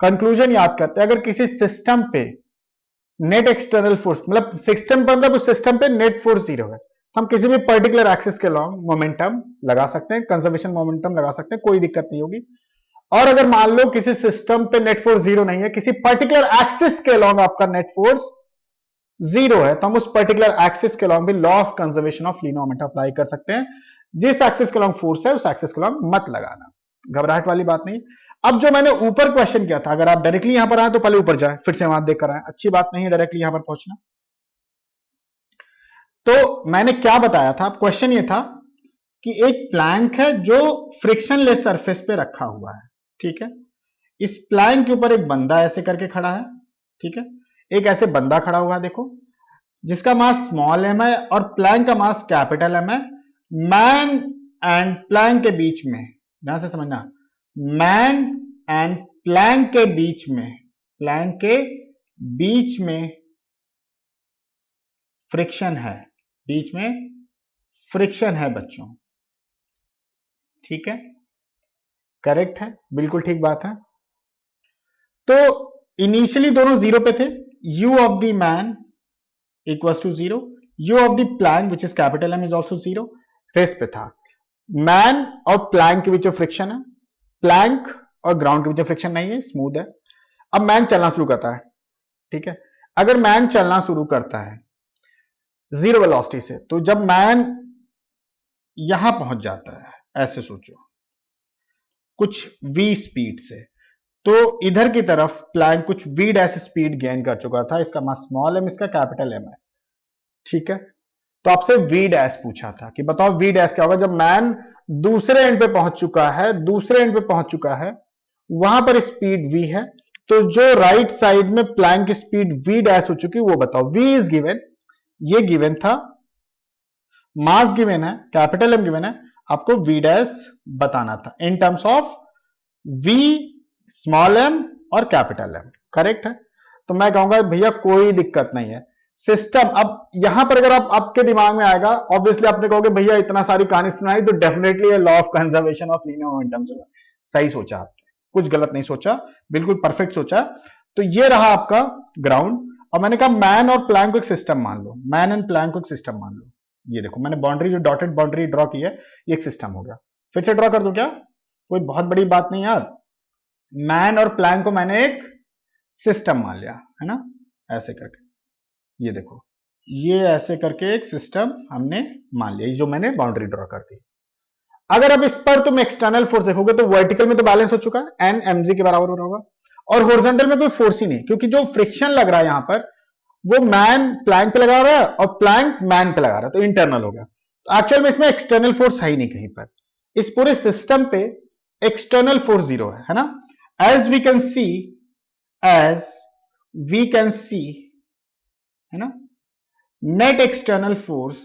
कंक्लूजन याद करते हैं। अगर किसी सिस्टम पे नेट एक्सटर्नल फोर्स, मतलब सिस्टम पर, मतलब उस सिस्टम पे नेट फोर्स जीरो है, हम किसी भी पर्टिकुलर एक्सिस के लॉन्ग मोमेंटम लगा सकते हैं, कंजर्वेशन मोमेंटम लगा सकते हैं, कोई दिक्कत नहीं होगी। और अगर मान लो किसी सिस्टम पे नेट फोर्स जीरो नहीं है, किसी पर्टिकुलर एक्सिस के लॉन्ग आपका नेट फोर्स जीरो है, तो हम उस पर्टिकुलर एक्सिस के लॉन्ग भी law of conservation of linear momentum apply कर सकते हैं। जिस एक्सिस के लॉन्ग फोर्स है उस एक्सिस के लॉन्ग मत लगाना, घबराहट वाली बात नहीं। अब जो मैंने ऊपर क्वेश्चन किया था, अगर आप डायरेक्टली यहां पर आए तो पहले ऊपर जाए, फिर से वहां देख कर आए, अच्छी बात नहीं है डायरेक्टली यहां पर पहुंचना। तो मैंने क्या बताया था, क्वेश्चन ये था कि एक प्लैंक है जो फ्रिक्शनलेस सरफेस पे रखा हुआ है, ठीक है। इस प्लैंक के ऊपर एक बंदा ऐसे करके खड़ा है, ठीक है, एक ऐसे बंदा खड़ा हुआ है, देखो, जिसका मास स्मॉल एम है और प्लैंक का मास कैपिटल एम है। मैन एंड प्लैंक के बीच में, ध्यान से समझना, मैन एंड प्लैंक के बीच में फ्रिक्शन है, बच्चों, ठीक है, करेक्ट है, बिल्कुल ठीक बात है। तो इनिशियली दोनों जीरो पे थे, u of the man equals to zero, u of the plank which is capital M is also zero, फेस पे था। मैन और प्लैंक के बीच में फ्रिक्शन है, प्लैंक और ग्राउंड के बीच में फ्रिक्शन नहीं है, स्मूथ है। अब मैन चलना शुरू करता है, ठीक है, अगर मैन चलना शुरू करता है जीरो वेलोसिटी से, तो जब मैन यहां पहुंच जाता है, ऐसे सोचो, कुछ v स्पीड से, तो इधर की तरफ प्लैंक कुछ v डैश स्पीड गेन कर चुका था, इसका मास स्मॉल एम, इसका कैपिटल एम है, ठीक है। तो आपसे v डैश पूछा था कि बताओ v डैश क्या होगा जब मैन दूसरे एंड पे पहुंच चुका है, वहां पर स्पीड v है, तो जो राइट साइड में प्लैंक की स्पीड v डैश हो चुकी वो बताओ। v इज गिवन, ये गिवन था, मास गिवन है, कैपिटल एम गिवन है, आपको v डैश बताना था in terms of v small M और कैपिटल एम, करेक्ट है। तो मैं कहूंगा भैया कोई दिक्कत नहीं है, सिस्टम। अब यहां पर अगर आपके दिमाग में आएगा, ऑब्वियसली आपने कहोगे भैया इतना सारी कहानी सुनाई, तो definitely law of conservation of linear momentum से सही सोचा आपने, कुछ गलत नहीं सोचा, बिल्कुल परफेक्ट सोचा। तो ये रहा आपका ग्राउंड। और मैंने कहा मैन और प्लैंक को एक सिस्टम मान लो, मैन एंड प्लैंक को एक सिस्टम मान लो। ये देखो मैंने बाउंड्री, जो डॉटेड बाउंड्री ड्रॉ की है, ये एक सिस्टम हो गया। फिर से ड्रॉ कर दूं क्या, कोई बहुत बड़ी बात नहीं यार। मैन और प्लैंक को मैंने एक सिस्टम मान लिया, है ना, ऐसे करके, ये देखो, ये ऐसे करके एक सिस्टम हमने मान लिया, जो मैंने बाउंड्री ड्रॉ कर दी। अगर अब इस पर तुम एक्सटर्नल फोर्स देखोगे तो वर्टिकल में तो बैलेंस हो चुका है, एन mg के बराबर हो रहा होगा, और हॉरिजॉन्टल में कोई फोर्स ही नहीं, क्योंकि जो फ्रिक्शन लग रहा है यहां पर वो मैन प्लैंक पे लगा रहा है और प्लैंक मैन पे लगा रहा है, तो इंटरनल हो गया। तो एक्चुअल में इसमें एक्सटर्नल फोर्स है ही नहीं कहीं पर, इस पूरे सिस्टम पे एक्सटर्नल फोर्स जीरो है ना। As we can see, as we can see, है ना, net external force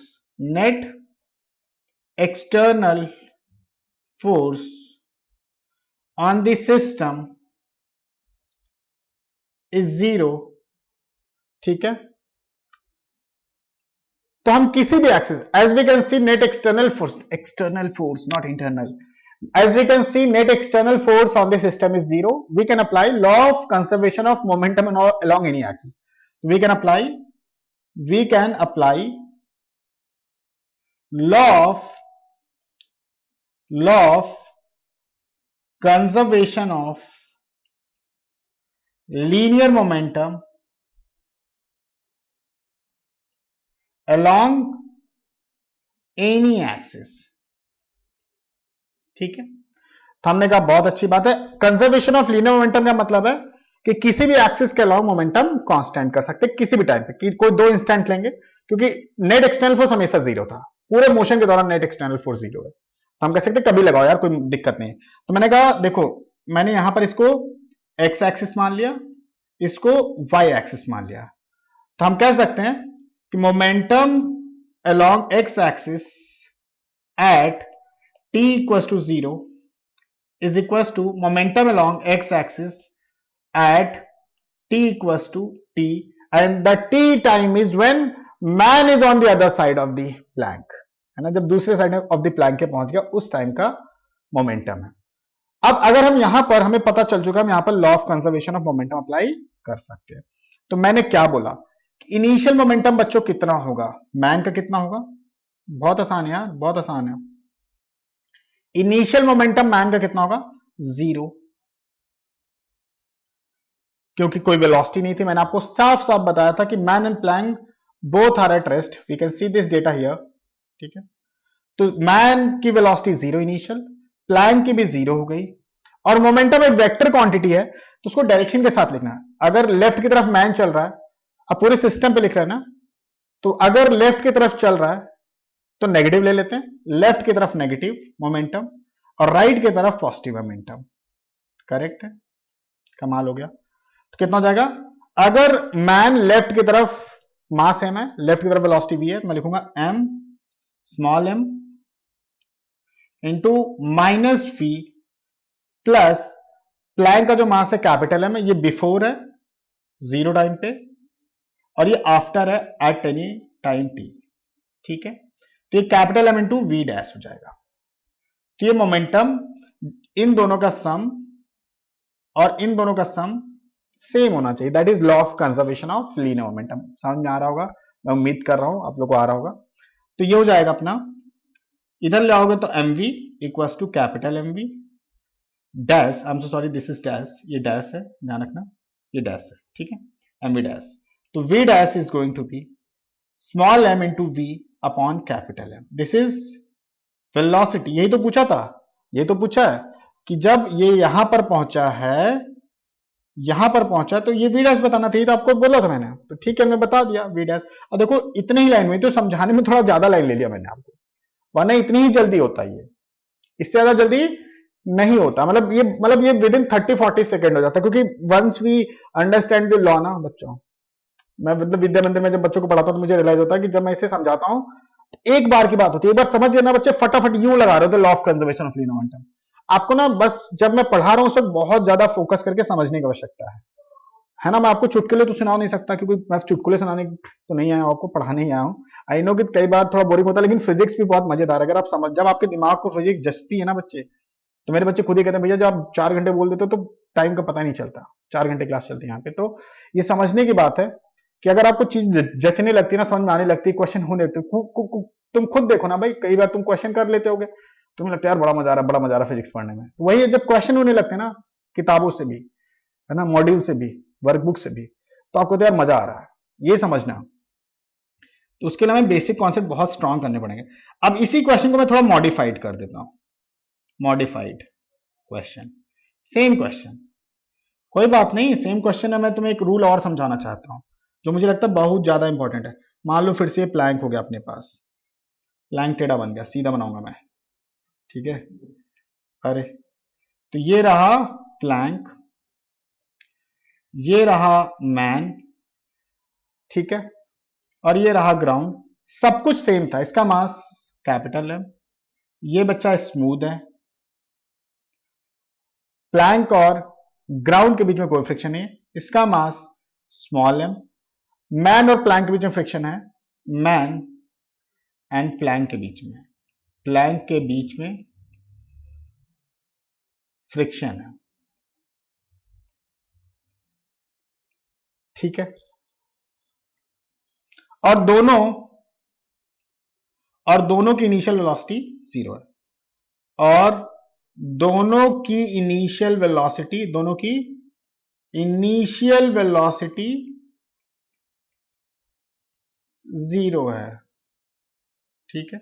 on the system is 0। ठीक है, तो हम किसी भी axis, as we can see net external force not internal, as we can see net external force on the system is 0, we can apply law of conservation of momentum along any axis. we can apply law of conservation of linear momentum along any axis। ठीक है, तो हमने कहा बहुत अच्छी बात है, conservation of linear momentum का मतलब है कि किसी भी एक्सिस के अलावा मोमेंटम कांस्टेंट कर सकते किसी भी टाइम पे, कि कोई दो इंस्टेंट लेंगे, क्योंकि नेट एक्सटर्नल फोर्स हमेशा 0 था, पूरे मोशन के दौरान नेट एक्सटर्नल फोर्स 0 है, तो हम कह सकते कभी लगाओ यार, कोई दिक्कत नहीं है। तो मैंने कहा देखो, मैंने यहां पर इसको एक्स एक्सिस मान लिया, इसको वाई एक्सिस मान लिया, तो हम कह सकते हैं कि momentum along x axis at t equals to 0 is equals to momentum along x axis at t equals to t, and the t time is when man is on the other side of the plank, है ना, जब दूसरे side of the Planck के पहुंच गया उस time का momentum है। अब अगर हम यहां पर, हमें पता चल चुका, हम यहां पर law of conservation of momentum apply कर सकते हैं। तो मैंने क्या बोला, इनिशियल मोमेंटम बच्चों कितना होगा, मैन का कितना होगा, बहुत आसान है यार, बहुत आसान है, इनिशियल मोमेंटम मैन का कितना होगा, 0, क्योंकि कोई वेलोसिटी नहीं थी। मैंने आपको साफ साफ बताया था कि man and plank both are at rest, we can see this data here. ठीक है, तो मैन की वेलोसिटी 0 इनिशियल, प्लैंक की भी 0 हो गई, और मोमेंटम एक वेक्टर क्वांटिटी है, तो उसको डायरेक्शन के साथ लिखना है। अगर लेफ्ट की तरफ मैन चल रहा है, अब पूरे सिस्टम पे लिख रहे हैं ना, तो अगर लेफ्ट की तरफ चल रहा है तो नेगेटिव ले लेते हैं, लेफ्ट की तरफ नेगेटिव मोमेंटम और राइट की तरफ पॉजिटिव मोमेंटम। करेक्ट है, कमाल हो गया। तो कितना हो जाएगा, अगर मैन लेफ्ट की तरफ मास एम है, लेफ्ट की तरफ वेलोसिटी वी है, तो मैं लिखूंगा M small M into minus V plus plank का जो मास है कैपिटल एम है, ये बिफोर है 0 टाइम पे और ये आफ्टर है एट एनी टाइम टी। ठीक है, तो ये capital M into V dash हो जाएगा। तो ये मोमेंटम, इन दोनों का सम और इन दोनों का सम सेम होना चाहिए, that is law of conservation of linear momentum. समझ में आ रहा होगा, मैं उम्मीद कर रहा हूं आप लोग को आ रहा होगा। तो ये हो जाएगा अपना, इधर ले आओगे तो M V equals to capital M V dash, I am so sorry this is dash, ये डैश है, ध्यान रखना ये डैश है। ठीक है, एम वी डैश, तो V dash is going to be small M into V upon capital M, this is velocity. यही तो पूछा था, ये तो पूछा है कि जब ये यहां पर पहुंचा है, यहां पर पहुंचा, तो ये वी डैश बताना था, तो आपको बोला था मैंने, तो ठीक है मैं बता दिया वी डैश। और देखो इतने ही लाइन में, तो समझाने में थोड़ा ज्यादा लाइन ले लिया मैंने आपको, वरना इतनी ही जल्दी होता है ये, इससे ज्यादा जल्दी नहीं होता, मतलब ये विद इन 30-40 सेकेंड हो जाता है, क्योंकि once we understand the law ना बच्चों, मैं मतलब विद्या मंदिर में जब बच्चों को पढ़ाता हूं तो मुझे रियलाइज होता है कि जब मैं इसे समझाता हूं, एक बार की बात होती है, एक बार समझ गए ना बच्चे, फटाफट यूं लगा रहे हो law of conservation of linear momentum. आपको ना बस जब मैं पढ़ा रहा हूं उस वक्त बहुत ज्यादा फोकस करके समझने की आवश्यकता है ना। मैं आपको चुटकुले तो सुना नहीं सकता, क्योंकि मैं चुटकुले सुनाने तो नहीं आया हूं, आपको पढ़ाने ही आया हूं। आई नो कि कई बार थोड़ा बोरिंग होता है, लेकिन फिजिक्स भी बहुत मजेदार है, अगर आप समझ, जब आपके दिमाग को फिजिक्स जचती है ना बच्चे, तो मेरे बच्चे खुद ही कहते हैं भैया जब आप 4 घंटे बोल देते हो तो टाइम का पता नहीं चलता, 4 घंटे क्लास चलती है यहाँ पे। तो ये समझने की बात है कि अगर आपको चीज जचने लगती है ना, समझ में आने लगती है, क्वेश्चन होने लगते, तुम खुद देखो ना भाई, कई बार तुम क्वेश्चन कर लेते होगे, तुम्हें लगता है यार बड़ा मजा आ रहा है, बड़ा मजा आ रहा है फिजिक्स पढ़ने में। तो वही है, जब क्वेश्चन होने लगते हैं ना, किताबों से भी, है ना, मॉड्यूल से भी, वर्कबुक से भी, तो आपको तो यार मजा आ रहा है, ये समझना। तो उसके लिए हमें बेसिक कॉन्सेप्ट बहुत स्ट्रांग करने पड़ेंगे। अब इसी क्वेश्चन को मैं थोड़ा मॉडिफाइड कर देता हूं, मॉडिफाइड क्वेश्चन, सेम क्वेश्चन, कोई बात नहीं, सेम क्वेश्चन है, मैं तुम्हें एक रूल और समझाना चाहता हूं जो मुझे लगता है बहुत ज्यादा इंपॉर्टेंट है। मान लो फिर से ये प्लैंक हो गया अपने पास, प्लैंक टेढ़ा बन गया, सीधा बनाऊंगा मैं, ठीक है, अरे तो ये रहा प्लैंक, ये रहा मैन, ठीक है, और ये रहा ग्राउंड, सब कुछ सेम था, इसका मास कैपिटल है, ये बच्चा स्मूथ है, प्लैंक और ग्राउंड के बीच में कोई फ्रिक्शन नहीं है, इसका मास स्मॉल एम, मैन और प्लैंक के बीच में फ्रिक्शन है, मैन एंड प्लैंक के बीच में, प्लैंक के बीच में फ्रिक्शन है, ठीक है, और दोनों की इनिशियल वेलोसिटी 0 है, और दोनों की इनिशियल वेलोसिटी 0 है, ठीक है।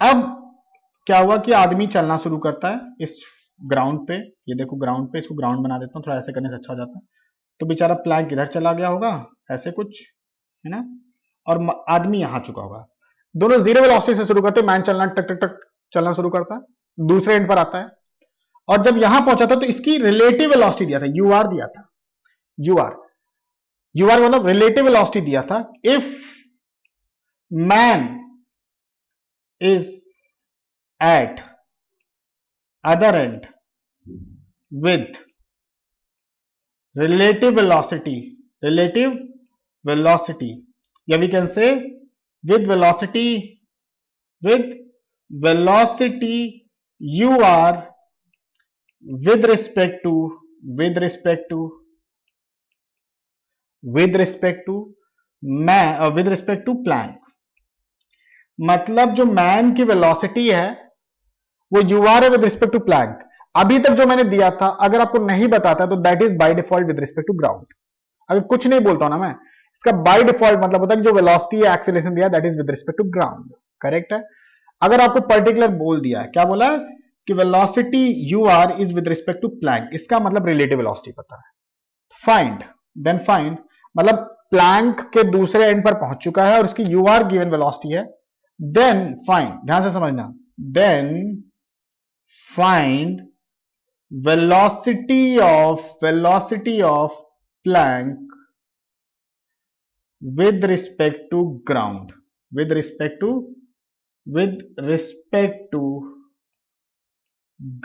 अब क्या हुआ कि आदमी चलना शुरू करता है इस ग्राउंड पे, ये देखो ग्राउंड पे, इसको ग्राउंड बना देता हूं, थोड़ा ऐसे करने से अच्छा हो जाता है, तो बेचारा प्लैंक इधर चला गया होगा ऐसे कुछ, है ना, और आदमी यहां चुका होगा, दोनों जीरो वेलोसिटी से शुरू करते, मैन चलना टक टक टक चलना शुरू करता है, दूसरे एंड पर आता है, और जब यहां पहुंचा था तो इसकी रिलेटिव वेलोसिटी दिया था, यूआर दिया था, यूआर मतलब रिलेटिव वेलोसिटी दिया था, if man is eight other and with relative velocity, yeah, we can say with velocity you are with respect to plank, मतलब जो मैन की वेलोसिटी है वो यू आर है विद रिस्पेक्ट टू प्लैंक। अभी तक जो मैंने दिया था अगर आपको नहीं बताता तो that is by default with respect to ground. अगर कुछ नहीं बोलता हूं ना मैं, इसका बाय डिफॉल्ट मतलब होता है कि जो वेलोसिटी या एक्सेलरेशन दिया that is with respect to ground, correct है। अगर आपको पर्टिकुलर बोल दिया है, क्या बोला कि velocity U R is with respect to plank, इसका मतलब रिलेटिव वेलोसिटी पता है, फाइंड मतलब प्लैंक के दूसरे एंड पर पहुंच चुका है और उसकी यू आर गिवन वेलोसिटी है, देन फाइंड, ध्यान से समझना, then find velocity of Planck with respect to ground, with respect to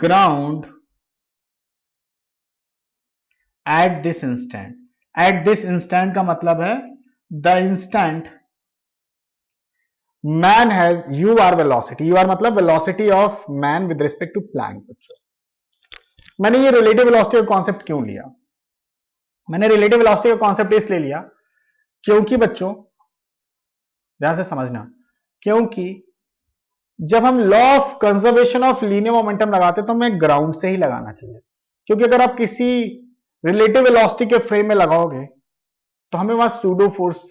ground at this instant का मतलब है the instant man has ur velocity, ur मतलब velocity of man with respect to Planck। मैंने ये relative velocity का concept क्यों लिया, मैंने रिलेटिव वेलोसिटी का कॉन्सेप्ट इसलिए लिया क्योंकि बच्चों ध्यान से समझना, क्योंकि जब हम law of conservation of linear momentum लगाते तो हमें ग्राउंड से ही लगाना चाहिए, क्योंकि अगर आप किसी रिलेटिव वेलोसिटी के फ्रेम में लगाओगे तो हमें वहां सूडो फोर्स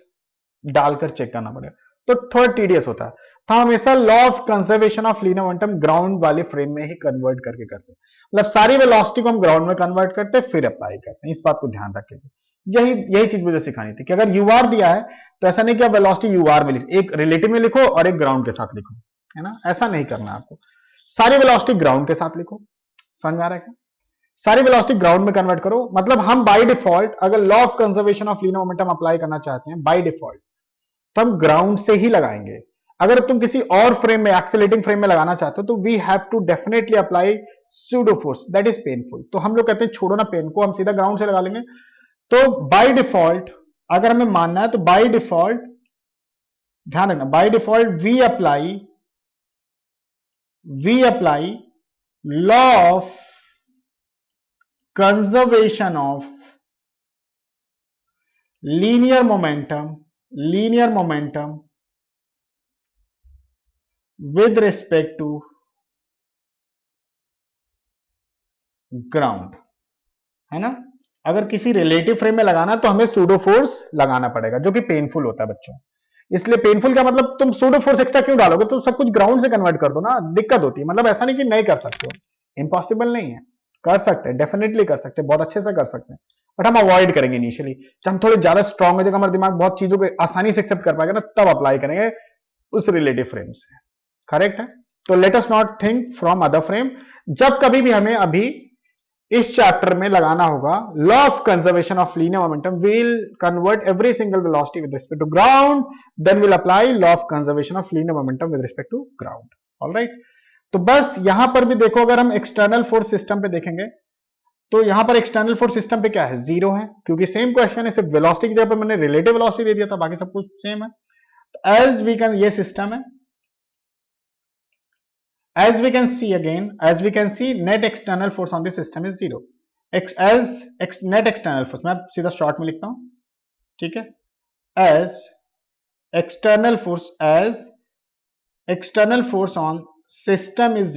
डालकर चेक करना पड़ेगा, तो थोड़ा टीडियस होता है, तो हम हमेशा law of conservation of linear momentum ground वाले फ्रेम में ही कन्वर्ट करके करते हैं, मतलब सारी वेलोसिटी को हम ग्राउंड में कन्वर्ट करते फिर अप्लाई करते हैं, इस बात को ध्यान रखेंगे। यही चीज मुझे सिखानी थी कि अगर यूआर दिया है तो ऐसा नहीं कि आप वेलोसिटी यूआर में लिखो, एक रिलेटिव में लिखो और एक ग्राउंड के साथ लिखो, है ना, ऐसा नहीं करना आपको, सारी वेलोसिटी ग्राउंड के साथ लिखो, समझ में आ रहा है क्या, सारी वेलोसिटी ग्राउंड में कन्वर्ट करो, मतलब हम बाय डिफॉल्ट अगर law of conservation of linear momentum apply करना चाहते हैं बाय डिफॉल्ट तो हम ग्राउंड से ही लगाएंगे। अगर तुम किसी और फ्रेम में एक्सेलरेटिंग फ्रेम में लगाना चाहते हो तो we have to definitely apply pseudo force, that is painful, तो हम लोग कहते हैं छोड़ो ना पेन को, हम सीधा ग्राउंड से लगा लेंगे। तो बाय डिफॉल्ट अगर हमें मानना है तो बाय डिफॉल्ट ध्यान रखना, by default we apply law of conservation of linear momentum with respect to ground, है ना। अगर किसी रिलेटिव फ्रेम में लगाना तो हमें सूडो फोर्स लगाना पड़ेगा जो कि पेनफुल होता है बच्चों, इसलिए पेनफुल का मतलब तुम सूडो फोर्स एक्स्ट्रा क्यों डालोगे, तो सब कुछ ग्राउंड से कन्वर्ट कर दो ना, दिक्कत होती है, मतलब ऐसा नहीं कि नहीं कर सकते हो, इम्पॉसिबल नहीं है, कर सकते हैं, डेफिनेटली कर सकते हैं, बहुत अच्छे से कर सकते हैं, बट हम अवॉइड करेंगे इनिशियली, जब हम थोड़े ज्यादा स्ट्रांग हो जाएगा, हमारा दिमाग बहुत चीजों को आसानी से एक्सेप्ट कर पाएगा ना, तब अप्लाई करेंगे उस रिलेटिव फ्रेम से, करेक्ट है। तो let us not think from other frame, जब कभी भी हमें अभी इस चैप्टर में लगाना होगा law of conservation of linear momentum will convert every single velocity with respect to ground, then will apply law of conservation of linear momentum with respect to ground. Alright, तो बस यहां पर भी देखो, अगर हम एक्सटर्नल फोर्स सिस्टम पे देखेंगे तो यहां पर एक्सटर्नल फोर्स सिस्टम पे क्या है, जीरो है, क्योंकि सेम क्वेश्चन है, सिर्फ वेलोसिटी की जगह पर मैंने रिलेटिव वेलोसिटी दे दिया था, बाकी सब कुछ सेम है। तो एज वी कैन, ये सिस्टम है, as we can see again, as we can see net external force on the system is zero, net external force, मैं सीधा शॉर्ट में लिखता हूं, ठीक है, as external force on system is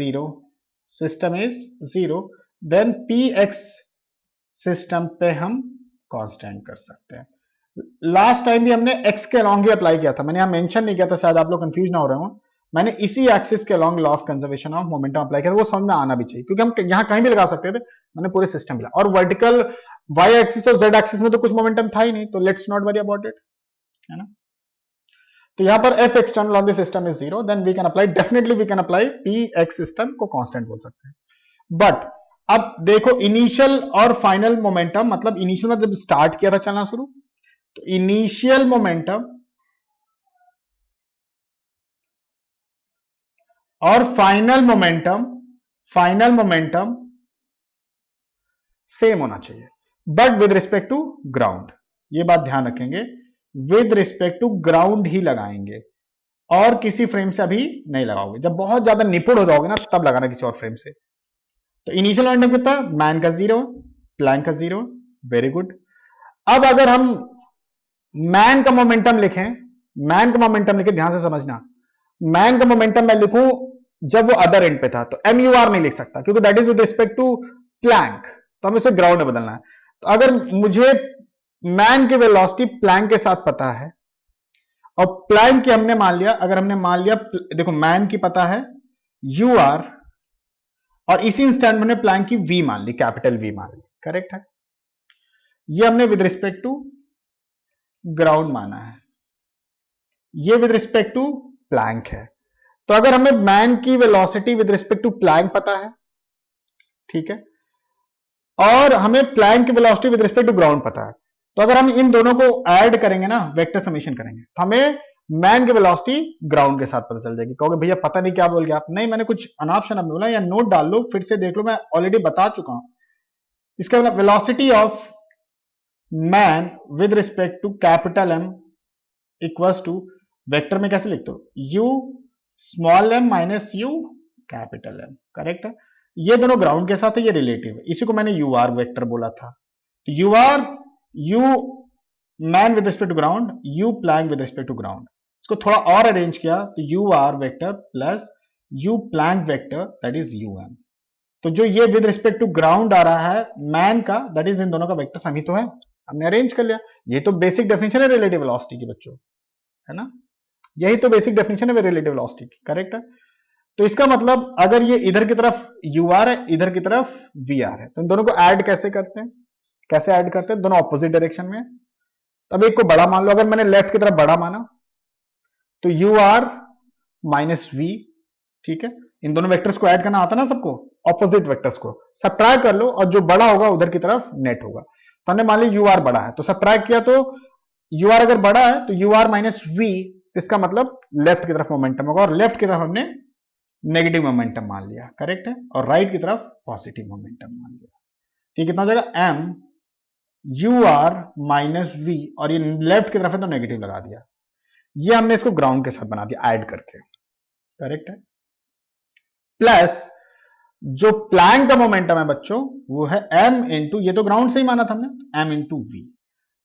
zero, then px system पे हम constant कर सकते हैं। लास्ट टाइम भी हमने x के अलॉन्ग ही अप्लाई किया था, मैंने यहां मेंशन नहीं किया था, शायद आप लोग कंफ्यूज ना हो रहे हो, मैंने इसी एक्सिस के along law of conservation of momentum apply किया था, वो समझ में आना भी चाहिए, क्योंकि हम यहां कहीं भी लगा सकते थे, मैंने पूरे सिस्टम पे, और वर्टिकल वाई एक्सिस और जेड एक्सिस में तो कुछ मोमेंटम था ही नहीं, तो let's not worry about it, है ना। तो यहां पर F external on the system is zero, then we can apply, definitely we can apply P X system को कांस्टेंट बोल सकते हैं। बट अब देखो, इनिशियल और फाइनल मोमेंटम, मतलब इनिशियल में जब स्टार्ट किया था चलना शुरू, तो इनिशियल मोमेंटम और फाइनल मोमेंटम सेम होना चाहिए, but with respect to ground, ये बात ध्यान रखेंगे, विद रिस्पेक्ट टू ग्राउंड ही लगाएंगे, और किसी फ्रेम से अभी नहीं लगाओगे, जब बहुत ज्यादा निपुण हो जाओगे ना तब लगाना किसी और फ्रेम से। तो इनिशियल मोमेंटम कितना, मैन का जीरो, प्लैंक का जीरो, वेरी गुड। अब अगर हम मैन का मोमेंटम लिखें, ध्यान से समझना, मैन का मोमेंटम मैं लिखूं जब वो अदर एंड पे था, तो MUR नहीं लिख सकता, क्योंकि that is with respect to plank, तो हमें उसे ग्राउंड में बदलना है। तो अगर मुझे मैन की वेलोसिटी प्लैंक के साथ पता है, और प्लैंक की हमने मान लिया, अगर हमने मान लिया, देखो मैन की पता है UR, और इसी इंस्टेंट में प्लैंक की V मान ली, कैपिटल V मान ली, करेक्ट है। ये हमने विद रिस्पेक्ट टू ग्राउंड माना है, ये विद रिस्पेक्ट टू प्लैंक है। तो अगर हमें मैन की velocity with respect to plank पता है, ठीक है, और हमें प्लैंक की velocity with respect to ground पता है, तो अगर हम इन दोनों को ऐड करेंगे ना, वेक्टर समेशन करेंगे, तो हमें मैन की वेलोसिटी ग्राउंड के साथ पता चल जाएगी। कहोगे भैया पता नहीं क्या बोल गया आप, नहीं, मैंने कुछ अनाप शनाप बोला, या नोट डाल लो, फिर से देख लो, मैं ऑलरेडी बता चुका हूं। इसका मतलब velocity of man with respect to capital M equals to, vector में कैसे लिखते हो, U small m minus U capital M, correct है। ये दोनों ग्राउंड के साथ है, ये रिलेटिव है, इसी को मैंने UR वेक्टर बोला था। तो UR, U man with respect to ground, U plank with respect to ground, इसको थोड़ा और अरेंज किया तो UR vector plus U plank vector, that is UM। तो जो ये विद रिस्पेक्ट टू ग्राउंड आ रहा है मैन का, दैट इज इन दोनों का वेक्टर सम ही तो है, हमने अरेंज कर लिया। ये तो बेसिक डेफिनेशन है रिलेटिव वेलोसिटी की बच्चों, है ना, यही तो बेसिक डेफिनेशन है रिलेटिव वेलोसिटी की, करेक्ट है। तो इसका मतलब अगर ये इधर की तरफ UR है, इधर की तरफ VR है, तो इन दोनों को ऐड कैसे करते हैं, दोनों ऑपोजिट डायरेक्शन में। तब एक को बड़ा मान लो, अगर मैंने लेफ्ट की तरफ बड़ा माना तो UR माइनस V, ठीक है, इन दोनों वेक्टर्स को ऐड करना आता ना सबको, ऑपोजिट वेक्टर्स को सब्ट्रैक्ट कर लो, और जो बड़ा होगा उधर की तरफ नेट होगा। तो हमने मान लिया UR बड़ा है, तो सब्ट्रैक्ट किया, तो UR अगर बड़ा है तो UR माइनस V, इसका मतलब लेफ्ट की तरफ मोमेंटम होगा, और लेफ्ट की तरफ हमने नेगेटिव मोमेंटम मान लिया, करेक्ट है, और राइट की तरफ पॉजिटिव मोमेंटम मान लिया। ठीक, कितना हो जाएगा, M UR माइनस V, और ये लेफ्ट की तरफ है तो नेगेटिव लगा दिया, ये हमने इसको ग्राउंड के साथ बना दिया ऐड करके, करेक्ट है। प्लस जो प्लैंक का मोमेंटम है बच्चों, वो है M इंटू, ये तो ग्राउंड से ही माना था हमने, M इंटू V।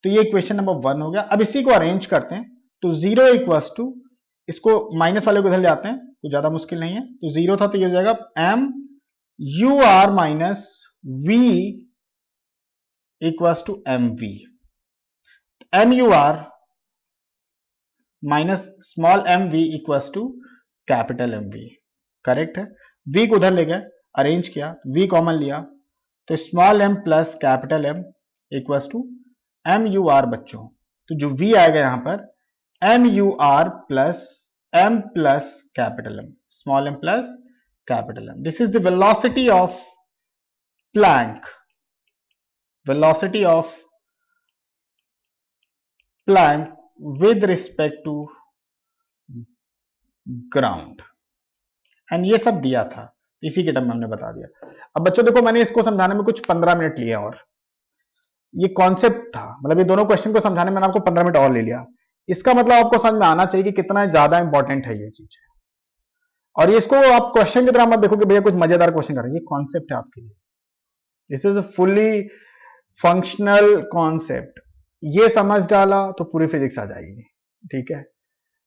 तो ये क्वेश्चन नंबर 1 हो गया। अब इसी को अरेंज करते हैं, तो 0 इक्वल्स टू, इसको माइनस वाले को इधर ले आते हैं, कुछ ज्यादा मुश्किल नहीं है, तो 0 था तो ये हो जाएगा M UR minus V equals to MV। MUR minus small MV equals to capital MV, correct है। V को उधर ले गए, अरेंज किया, V कॉमन लिया, तो small m plus capital M equals to MUR बच्चों। तो जो V आएगा यहां पर MUR plus M plus capital M, small m plus capital M। This is the velocity of plank, velocity of plank with respect to ground, and ये सब दिया था, इसी के टर्म में हमने बता दिया। अब बच्चों देखो, मैंने इसको समझाने में कुछ 15 मिनट लिए और ये कॉन्सेप्ट था, मतलब ये दोनों क्वेश्चन को समझाने में मैंने आपको 15 मिनट और ले लिया। इसका मतलब आपको समझ में आना चाहिए कि कितना ज्यादा इंपॉर्टेंट है ये चीज। और ये इसको आप क्वेश्चन की तरह मत देखो कि भैया कुछ मजेदार क्वेश्चन कर रहे हैं, ये कॉन्सेप्ट है आपके लिए। This is a fully functional concept. ये समझ डाला तो पूरी फिजिक्स आ जाएगी, ठीक है।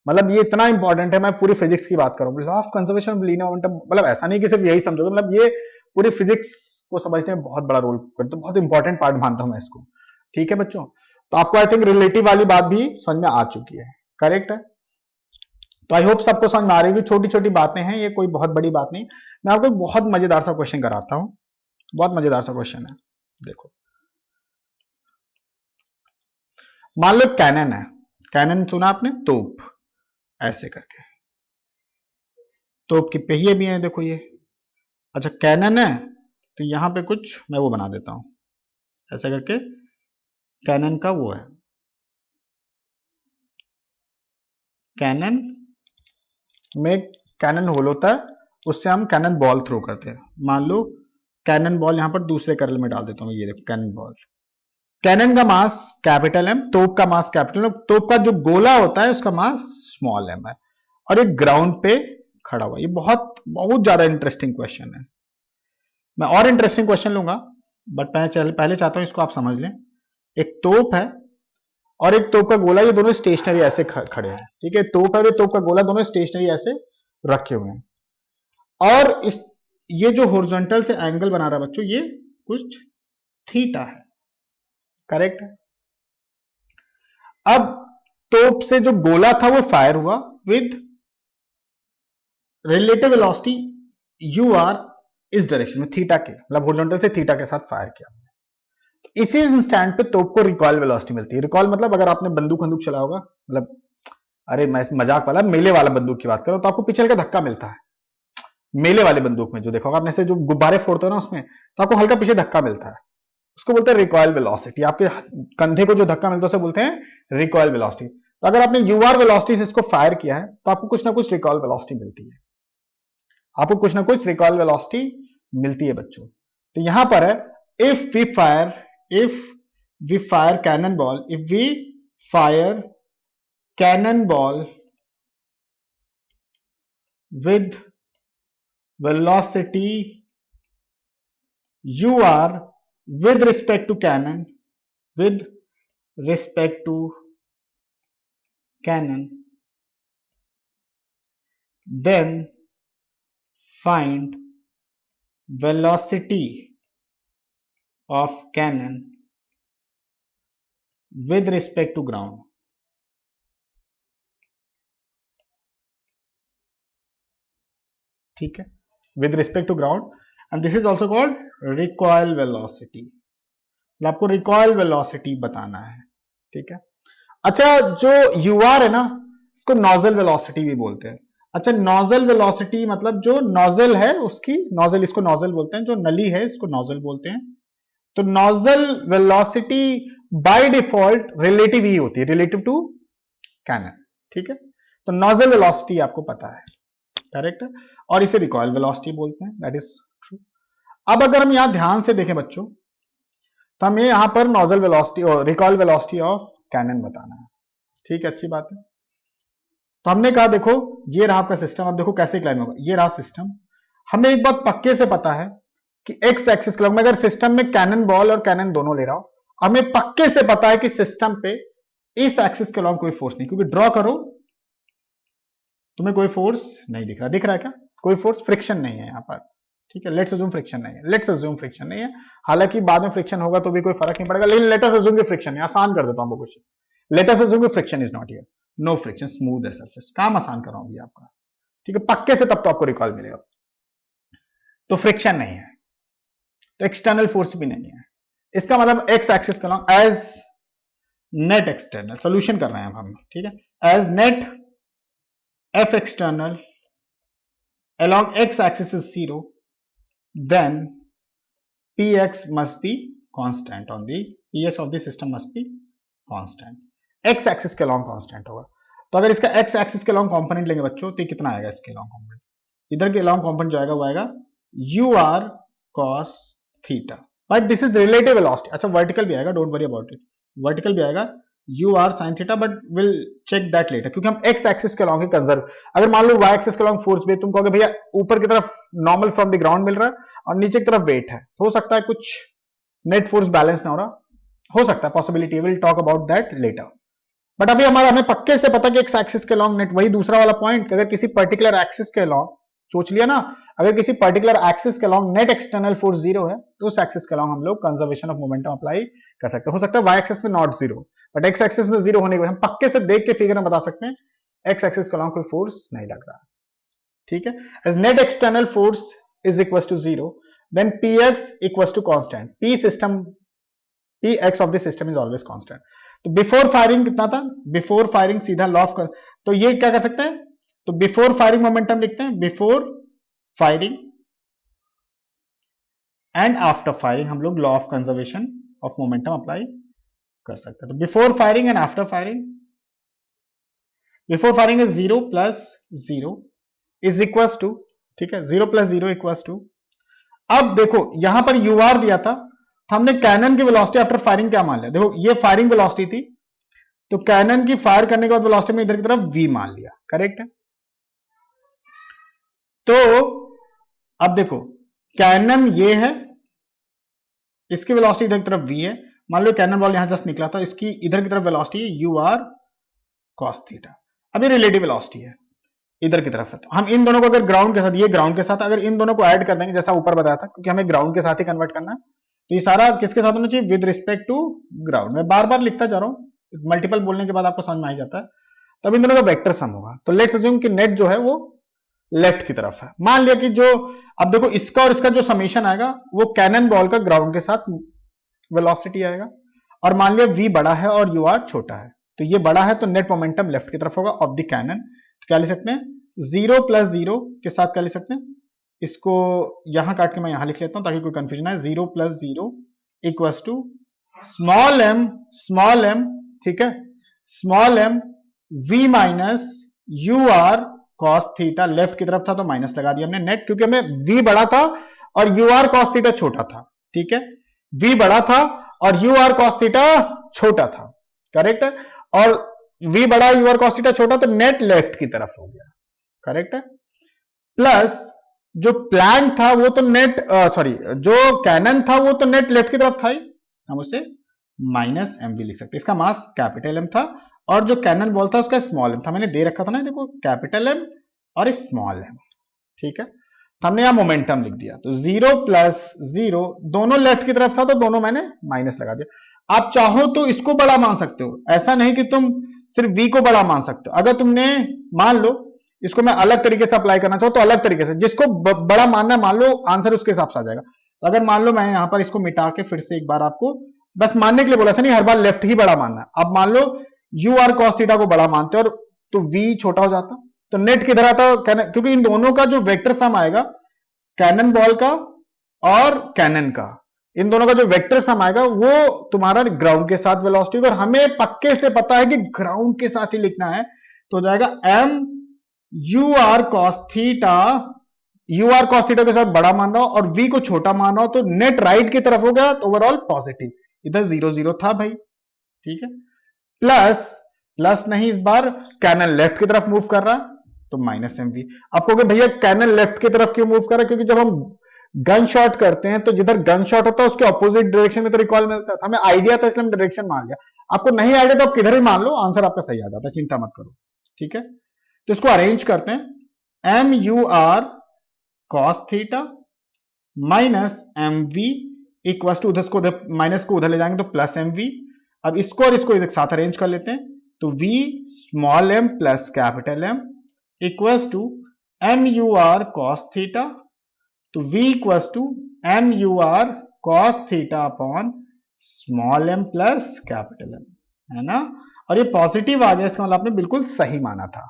मतलब ये इतना इंपॉर्टेंट है, मैं पूरी फिजिक्स की बात करूं, law of conservation of linear momentum, मतलब ऐसा नहीं कि सिर्फ यही समझोगे, मतलब ये पूरी फिजिक्स को समझने में बहुत बड़ा रोल करता है, बहुत इंपॉर्टेंट पार्ट मानता हूं मैं इसको, ठीक है बच्चों। तो आपको आई थिंक रिलेटिव वाली बात भी समझ में आ चुकी है, करेक्ट है। तो आई होप सबको समझ में आ रही है, छोटी छोटी बातें हैं, ये कोई बहुत बड़ी बात नहीं। मैं आपको बहुत मजेदार सा क्वेश्चन कराता हूं, बहुत मजेदार सा क्वेश्चन है। देखो, मान लो कैनन है, कैनन सुना आपने, तोप, ऐसे करके तोप के पहिए भी हैं, देखो ये। अच्छा, कैनन है तो यहां पे कुछ मैं वो बना देता हूं, ऐसे करके कैनन का वो है, कैनन में कैनन होल होता है, उससे हम कैनन बॉल थ्रो करते हैं। मान लो कैनन बॉल यहां पर दूसरे करल में डाल देता हूं, ये देखो कैनन बॉल। कैनन का मास कैपिटल एम, तोप का मास कैपिटल एम, तोप का जो गोला होता है उसका मास स्मॉल एम है, और एक ग्राउंड पे खड़ा हुआ। ये बहुत बहुत ज्यादा इंटरेस्टिंग क्वेश्चन है। मैं और इंटरेस्टिंग क्वेश्चन लूंगा, बट पहले चाहता हूं इसको आप समझ लें। एक तोप है और एक तोप का गोला, ये दोनों स्टेशनरी ऐसे खड़े हैं, ठीक है। तोप है और तोप का गोला दोनों स्टेशनरी ऐसे रखे हुए हैं, और इस ये जो हॉरिजॉन्टल से एंगल बना रहा है बच्चों, ये कुछ थीटा है, करेक्ट है। अब तोप से जो गोला था वो फायर हुआ with relative velocity U R इस डायरेक्शन में, थीटा के, मतलब हॉरिजॉन्टल से थीटा के साथ फायर किया। इसी इंस्टेंट पे तोप को रिकॉइल वेलोसिटी मिलती है। रिकॉइल मतलब अगर आपने बंदूक चला होगा, मतलब अरे मैं मजाक वाला मेले वाला बंदूक की बात करूं, तो आपको पीछे का धक्का मिलता है। मेले वाले बंदूक में जो देखा होगा आपने, से जो गुब्बारे फोड़ते हो ना उसमें, तो आपको हल्का पीछे धक्का मिलता है, उसको बोलते हैं रिकॉइल वेलोसिटी। आपके कंधे को जो धक्का मिलता है उसे बोलते हैं रिकॉइल वेलोसिटी। तो अगर आपने यूआर वेलोसिटी से इसको फायर किया है तो आपको कुछ ना कुछ रिकॉइल वेलोसिटी मिलती है, आपको कुछ ना कुछ रिकॉइल वेलोसिटी मिलती है बच्चों। तो यहां पर है, if we fire cannon ball, if we fire cannon ball with velocity ur with respect to cannon, with respect to cannon, then find velocity of cannon with respect to ground. ठीक है, with respect to ground, and this is also called recoil velocity। आपको recoil velocity बताना है, ठीक है। अच्छा, जो यूआर है ना, इसको नोजल वेलोसिटी भी बोलते हैं। अच्छा, नोजल वेलोसिटी मतलब जो नोजल है उसकी, नोजल इसको नोजल बोलते हैं, जो नली है इसको नोजल बोलते हैं। तो nozzle velocity by default relative ही होती है, रिलेटिव टू कैनन, ठीक है। तो नोजल वेलोसिटी आपको पता है, करेक्ट है, और इसे रिकॉइल वेलोसिटी बोलते हैं, दैट इज ट्रू। अब अगर हम यहां ध्यान से देखें बच्चों, तो हमें यहां पर नोजल वेलोसिटी और रिकॉइल वेलोसिटी ऑफ कैनन बताना है, ठीक है, अच्छी बात है। तो हमने कहा देखो ये रहा आपका सिस्टम, अब देखो कैसे क्लाइम होगा, ये रहा सिस्टम। हमें एक बात पक्के से पता है कि एक्स एक्सिस के मैं अगर सिस्टम में कैनन बॉल और कैनन दोनों ले रहा हूं, हमें पक्के से पता है कि सिस्टम पे इस एक्सिस के लॉन्ग कोई फोर्स नहीं, क्योंकि ड्रॉ करो तुम्हें कोई फोर्स नहीं दिख रहा, दिख रहा है क्या? कोई फोर्स, फ्रिक्शन नहीं है यहां पर, ठीक है। लेट्स अज्यूम फ्रिक्शन नहीं है, लेट्स अज्यूम फ्रिक्शन नहीं है, हालांकि बाद में फ्रिक्शन होगा तो भी कोई फर्क नहीं पड़ेगा, लेकिन लेट अस अज्यूम कि फ्रिक्शन है। आसान कर देता हूं क्वेश्चन, लेट अस अज्यूम कि friction is not here, no friction, smooth है सरफेस। काम आसान कर रहा हूं आपका, ठीक है, पक्के से तब तो आपको रिकॉल मिलेगा। तो फ्रिक्शन नहीं है, तो एक्सटर्नल फोर्स भी नहीं है, इसका मतलब एक्स एक्सिस का long as net external, solution कर रहे हैं अब हम, ठीक है, as net F external along x axis is 0, then px must be constant on the px of the system must be constant, x axis के along constant होगा। तो अगर इसका x एक्सिस के अलॉन्ग कंपोनेंट लेंगे बच्चों तो कितना आएगा इसके अलॉन्ग कंपोनेंट, इधर के अलॉन्ग कंपोनेंट जो आएगा वो आएगा ur cos theta, but this is relative velocity. अच्छा वर्टिकल भी आएगा, don't worry about it, vertical भी आएगा ur sin theta, but will check that later, क्योंकि हम x एक्सिस के अलॉन्ग ही कंजर्व। अगर मान लो y एक्सिस के अलॉन्ग फोर्स भी, तुम कहोगे भैया ऊपर की तरफ नॉर्मल फ्रॉम द ग्राउंड मिल रहा है और नीचे की तरफ वेट है, तो हो सकता है कुछ नेट फोर्स बैलेंस ना हो रहा, हो सकता है possibility, will talk about that later. But अभी हमें पक्के से पता कि एक्स एक्सिस के लॉन्ग नेट, वही दूसरा वाला पॉइंट, अगर किसी पर्टिकुलर एक्सिस के लॉन्ग, सोच लिया ना, अगर किसी पर्टिकुलर एक्सिस के long net external force zero है तो उस एक्सिस के लॉन्ग हम लोग कंजर्वेशन ऑफ मोमेंटम अप्लाई कर सकते हैं। हो सकता है वाई एक्सिस में not zero, but x axis में जीरो होने के बाद हम पक्के से देख के फिगर में बता सकते हैं एक्स एक्सिस के लॉन्ग कोई फोर्स नहीं लग रहा, ठीक है। As net external force is equal to zero, then P X equal to constant, P system P X of the system is always constant. तो बिफोर फायरिंग कितना था, बिफोर फायरिंग सीधा लॉ ऑफ, तो ये क्या कर सकते हैं, तो बिफोर फायरिंग मोमेंटम लिखते हैं, before firing and after firing हम लोग law of conservation of momentum apply कर सकते हैं। तो before firing and after firing, before firing is zero plus zero is equal to, ठीक है, zero plus zero equal to, अब देखो यहां पर यू आर दिया था, हमने कैनन की वेलोसिटी आफ्टर फायरिंग क्या मान लिया, देखो ये फायरिंग वेलोसिटी थी, तो कैनन की फायर करने के बाद वेलोसिटी में इधर की तरफ v मान लिया, करेक्ट है। तो अब देखो कैनन ये है, इसकी वेलोसिटी इधर की तरफ v है, मान लो कैनन बॉल यहां जस्ट निकला था, इसकी इधर की तरफ वेलोसिटी है यू आर कॉस थीटा। अब ये रिलेटिव वेलोसिटी है, इधर की तरफ है, तो हम इन दोनों को अगर ग्राउंड के साथ, ये ग्राउंड के साथ अगर इन दोनों को ऐड कर देंगे जैसा ऊपर बताया था, क्योंकि हमें ग्राउंड के साथ ही कन्वर्ट करना है, तो ये सारा किसके साथ होना चाहिए, विद रिस्पेक्ट टू ग्राउंड। मैं बार बार लिखता जा रहा हूं, मल्टीपल बोलने के बाद आपको समझ में आ जाता है। तब इन दोनों का वेक्टर सम होगा, तो लेट्स अज्यूम कि नेट जो है वो लेफ्ट की तरफ है, मान लिया कि जो, अब देखो इसका और इसका जो समेशन आएगा वो कैनन बॉल का ग्राउंड के साथ वेलोसिटी आएगा, और मान लिया v बड़ा है और यू आर छोटा है, तो ये बड़ा है तो नेट मोमेंटम लेफ्ट की तरफ होगा ऑफ द कैनन। तो क्या लिख सकते हैं, जीरो प्लस जीरो के साथ क्या लिख सकते हैं, इसको यहां काट के मैं यहां लिख लेता हूं ताकि कोई कंफ्यूजन आए, zero plus zero equal to small M, ठीक है, small M v minus U R cos theta, left की तरफ था तो माइनस लगा दिया हमने नेट, क्योंकि हमें v बड़ा था और यू आर कॉस थीटा छोटा था, ठीक है, v बड़ा था और यू आर कॉस थीटा छोटा था, करेक्ट है, और v बड़ा यू आर कॉस थीटा छोटा, तो नेट लेफ्ट की तरफ हो गया, करेक्ट है। प्लस जो प्लैंक था वो तो नेट, सॉरी जो कैनन था वो तो नेट लेफ्ट की तरफ था ही, हम उसे माइनस एम भी लिख सकते हैं, इसका मास कैपिटल एम था और जो कैनन बॉल था उसका स्मॉल एम था, मैंने दे रखा था ना, देखो कैपिटल एम और स्मॉल एम, ठीक है, तो हमने यहां मोमेंटम लिख दिया। तो जीरो प्लस जीरो दोनों लेफ्ट की तरफ था तो दोनों मैंने माइनस लगा दिया। आप चाहो तो इसको बड़ा मान सकते हो, ऐसा नहीं कि तुम सिर्फ v को बड़ा मान सकते हो, अगर तुमने मान लो इसको मैं अलग तरीके से अप्लाई करना चाहूं तो अलग तरीके से, जिसको बड़ा मानना है मान लो, आंसर उसके हिसाब से आ जाएगा। तो अगर मान लो मैं यहां पर इसको मिटा के फिर से एक बार आपको बस मानने के लिए बोला, नहीं हर बार लेफ्ट ही बड़ा मानना है। अब मान लो यू आर कॉस थीटा को बड़ा मानते हो और तो v छोटा हो जाता, तो नेट किधर आता, क्योंकि इन दोनों का जो वेक्टर सम आएगा कैनन बॉल का और कैनन का, इन दोनों का जो वेक्टर सम आएगा वो तुम्हारा ग्राउंड के साथ वेलोसिटी, और हमें पक्के से पता है कि ग्राउंड के साथ ही लिखना है, तो हो जाएगा m U R cos theta, U R cos theta के साथ बड़ा मान रहा हो और v को छोटा मान रहा हो, तो नेट राइट की तरफ हो गया, तो ओवरऑल पॉजिटिव, इधर जीरो जीरो था भाई, ठीक है। प्लस प्लस नहीं, इस बार कैनन लेफ्ट की तरफ मूव कर रहा है तो माइनस एम वी। आप कहोगे भैया कैनन लेफ्ट की तरफ क्यों मूव कर रहा है, क्योंकि जब हम गन शॉट करते हैं तो जिधर गन शॉट होता है उसके ऑपोजिट डायरेक्शन में तो रिकॉइल मिलता है, हमें आइडिया था इसलिए हम डायरेक्शन मान लिया। आपको नहीं आइडिया तो आप किधर ही मान लो, आंसर आपका सही आ जाता है, चिंता मत करो, ठीक है। तो इसको अरेंज करते हैं, M U R cos theta minus M V equal to, उधर माइनस को उधर ले जाएंगे तो प्लस एम वी। अब इसको और इसको एक साथ अरेंज कर लेते हैं, तो v small m plus capital M equals to M U R cos theta, तो v equals to M U R cos theta upon small m plus capital M, है ना। और ये पॉजिटिव आ गया, इसका मतलब आपने बिल्कुल सही माना था।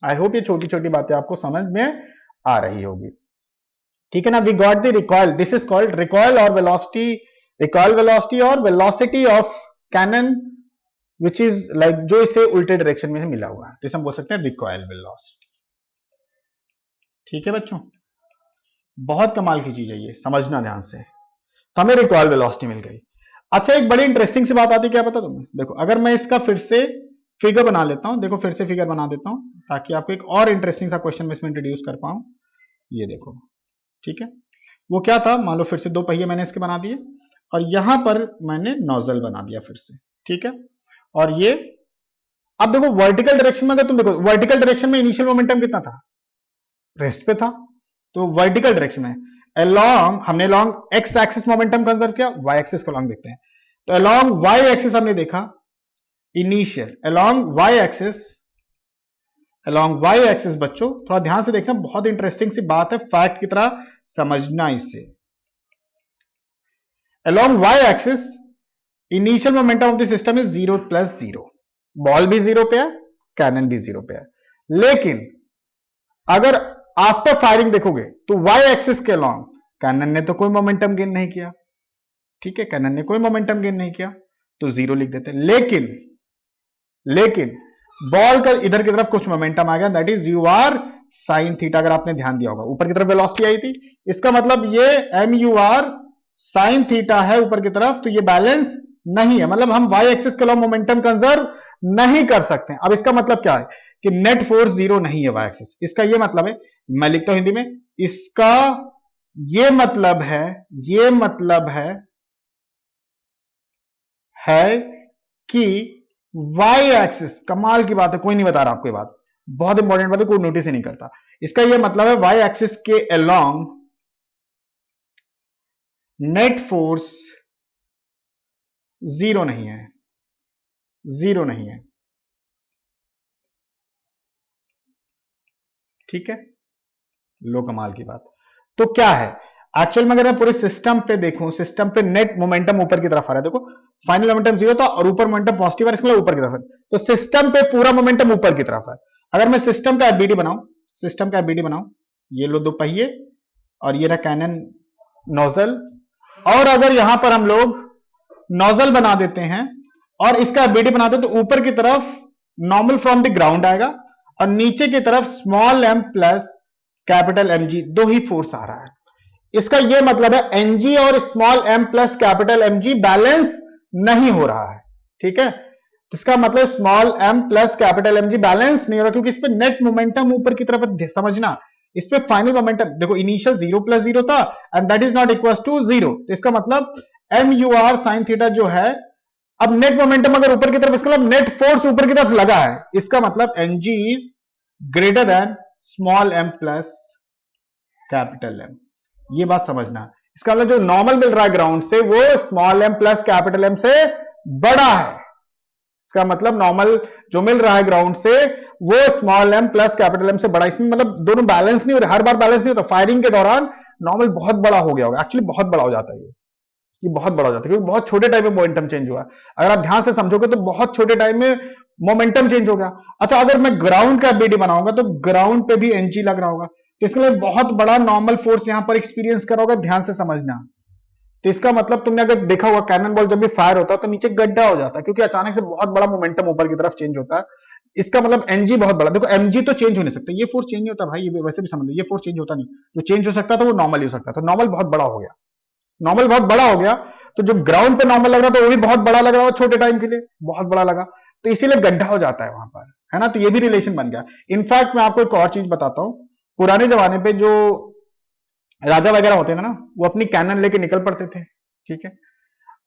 आई होप ये छोटी छोटी बातें आपको समझ में आ रही होगी। ठीक है ना, we got the recoil, this is called recoil और वेलोसिटी, रिकॉयल वेलोसिटी और velocity of cannon which is like जो इसे उल्टे डायरेक्शन में मिला हुआ है, तो हम बोल सकते हैं रिकॉयल वेलोसिटी। ठीक है बच्चों, बहुत कमाल की चीज है ये, समझना ध्यान से। तो हमें रिकॉयल वेलोसिटी मिल गई। अच्छा, एक बड़ी इंटरेस्टिंग सी बात आती है, क्या पता तुम्हें? देखो, अगर मैं इसका फिर से फिगर बना लेता हूं, देखो फिर से फिगर बना देता हूं ताकि आपको एक और इंटरेस्टिंग सा क्वेश्चन में इसमें इंट्रोड्यूस कर पाऊं। ये देखो, ठीक है, वो क्या था, मान लो फिर से दो पहिए मैंने इसके बना दिए और यहां पर मैंने नोजल बना दिया फिर से, ठीक है। और ये अब देखो वर्टिकल डायरेक्शन में, अगर तुम देखो वर्टिकल डायरेक्शन में इनिशियल मोमेंटम कितना था, रेस्ट पे था, तो वर्टिकल डायरेक्शन में अलोंग हमने along x axis momentum conserve किया, वाई एक्सिस को अलोंग देखते हैं, तो अलोंग वाई एक्सिस हमने देखा इनिशियल, अलोंग वाई एक्सिस बच्चों थोड़ा ध्यान से देखना, बहुत इंटरेस्टिंग सी बात है, फैक्ट की तरह समझना इसे। Along Y axis initial momentum of the system is 0 + 0, ball भी 0 पे है, कैनन भी 0 पे है। लेकिन अगर आफ्टर फायरिंग देखोगे तो वाई एक्सिस के अलोंग कैनन ने तो कोई मोमेंटम गेन नहीं किया, ठीक है, कैनन ने कोई मोमेंटम गेन नहीं किया, तो 0 लिख देते। लेकिन बॉल का इधर की तरफ कुछ मोमेंटम आ गया, that is U R sine theta. अगर आपने ध्यान दिया होगा ऊपर की तरफ वेलोसिटी आई थी, इसका मतलब ये M U R sine theta है ऊपर की तरफ, तो ये बैलेंस नहीं है, मतलब हम वाई एक्सिस के अलोंग मोमेंटम कंजर्व नहीं कर सकते। अब इसका मतलब क्या है कि नेट फोर्स 0 नहीं है वाई एक्सिस, इसका ये मतलब है, मैं लिखता हूं हिंदी में, इसका ये मतलब है कि वाई एक्सिस, कमाल की बात है, कोई नहीं बता रहा आपको ये बात, बहुत इंपॉर्टेंट बात है, कोई नोटिस ही नहीं करता। इसका ये मतलब है वाई एक्सिस के अलोंग नेट फोर्स 0 नहीं है, 0 नहीं है, ठीक है, लो कमाल की बात। तो क्या है एक्चुअल में, अगर मैं पूरे सिस्टम पे देखूं, सिस्टम पे नेट मोमेंटम ऊपर की तरफ आ रहा है, देखो फाइनल मोमेंटम 0 था और ऊपर मोमेंटम पॉजिटिव है, इसमें ऊपर की तरफ है, तो सिस्टम पे पूरा मोमेंटम ऊपर की तरफ है। अगर मैं सिस्टम का एफबीडी बनाऊं, ये लो दो पहिए और ये रहा कैनन नोजल, और अगर यहां पर हम लोग नोजल बना देते हैं और इसका एफबीडी बनाते हैं, तो ऊपर की तरफ नॉर्मल फ्रॉम द ग्राउंड आएगा और नीचे की तरफ small M plus capital M G, दो ही फोर्स आ रहा है। इसका यह मतलब है एनजी और small M plus capital M G balance नहीं हो रहा है, ठीक है। इसका मतलब small M plus capital M G balance नहीं हो रहा, क्योंकि इस पे नेट मोमेंटम ऊपर की तरफ, समझना, इस पे फाइनल मोमेंटम देखो इनिशियल 0 + 0 था and that is not equal to 0, तो इसका मतलब M U R sine theta जो है, अब नेट मोमेंटम अगर ऊपर की तरफ, इसका मतलब नेट फोर्स ऊपर की तरफ लगा है, इसका मतलब N G is greater than small M plus capital M, ये बात समझना। इसका मतलब जो नॉर्मल मिल रहा है ग्राउंड से वो small M plus capital M से बड़ा है, इसका मतलब नॉर्मल जो मिल रहा है ग्राउंड से वो small M plus capital M से बड़ा, इसमें मतलब दोनों बैलेंस नहीं हो रहे, हर बार बैलेंस नहीं होता, फायरिंग के दौरान नॉर्मल बहुत बड़ा हो गया होगा, एक्चुअली बहुत बड़ा हो जाता है ये बहुत बड़ा हो जाता है, क्योंकि बहुत छोटे टाइम में मोमेंटम चेंज हुआ। अगर आप ध्यान से समझोगे तो बहुत छोटे टाइम में मोमेंटम चेंज हो गया। अच्छा, अगर मैं ग्राउंड का बीडी बनाऊंगा तो ग्राउंड पे भी एनजी लग रहा होगा, तो इसके लिए बहुत बड़ा नॉर्मल फोर्स यहां पर एक्सपीरियंस कर रहा होगा, ध्यान से समझना। तो इसका मतलब तुमने अगर देखा हुआ कैनन बॉल जब भी फायर होता है तो नीचे गड्ढा हो जाता है, क्योंकि अचानक से बहुत बड़ा मोमेंटम ऊपर की तरफ चेंज होता है, इसका मतलब एनजी बहुत बड़ा। देखो एमजी तो चेंज हो नहीं सकता, ये फोर्स चेंज नहीं होता भाई, ये वैसे भी समझ लो, ये फोर्स चेंज होता नहीं, जो चेंज हो सकता था वो नॉर्मल हो सकता था, नॉर्मल बहुत बड़ा हो गया, नॉर्मल बहुत बड़ा हो गया, तो जो ग्राउंड पे नॉर्मल लग रहा था वो भी बहुत बड़ा लग रहा था, छोटे टाइम के लिए बहुत बड़ा लगा, तो इसीलिए गड्ढा हो जाता है वहां पर, है ना। तो ये भी रिलेशन बन गया। इनफैक्ट मैं आपको एक और चीज बताता हूं, पुराने जमाने पे जो राजा वगैरह होते थे ना, वो अपनी कैनन लेके निकल पड़ते थे, ठीक है,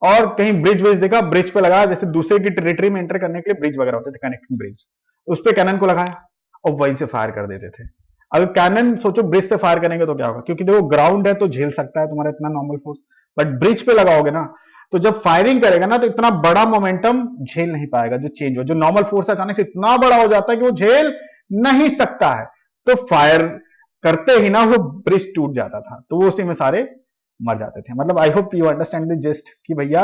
और कहीं ब्रिज वेज देखा, ब्रिज पे लगा, जैसे दूसरे की टेरिटरी में एंटर करने के लिए ब्रिज वगैरह होते थे, कनेक्टिंग ब्रिज, उस पे कैनन को लगाया और वहीं से फायर कर देते थे। अगर कैनन सोचो ब्रिज से फायर करेंगे तो क्या होगा, क्योंकि देखो ग्राउंड है तो झेल सकता है तुम्हारा इतना नॉर्मल फोर्स, बट ब्रिज पे लगाओगे ना तो जब फायरिंग करेगा ना तो इतना बड़ा मोमेंटम झेल नहीं पाएगा, जो चेंज हो, जो नॉर्मल फोर्स अचानक से इतना बड़ा हो जाता है कि वो झेल नहीं सकता है, तो फायर करते ही ना वो ब्रिज टूट जाता था, तो वो उसी में सारे मर जाते थे। मतलब आई hope you understand the gist कि भैया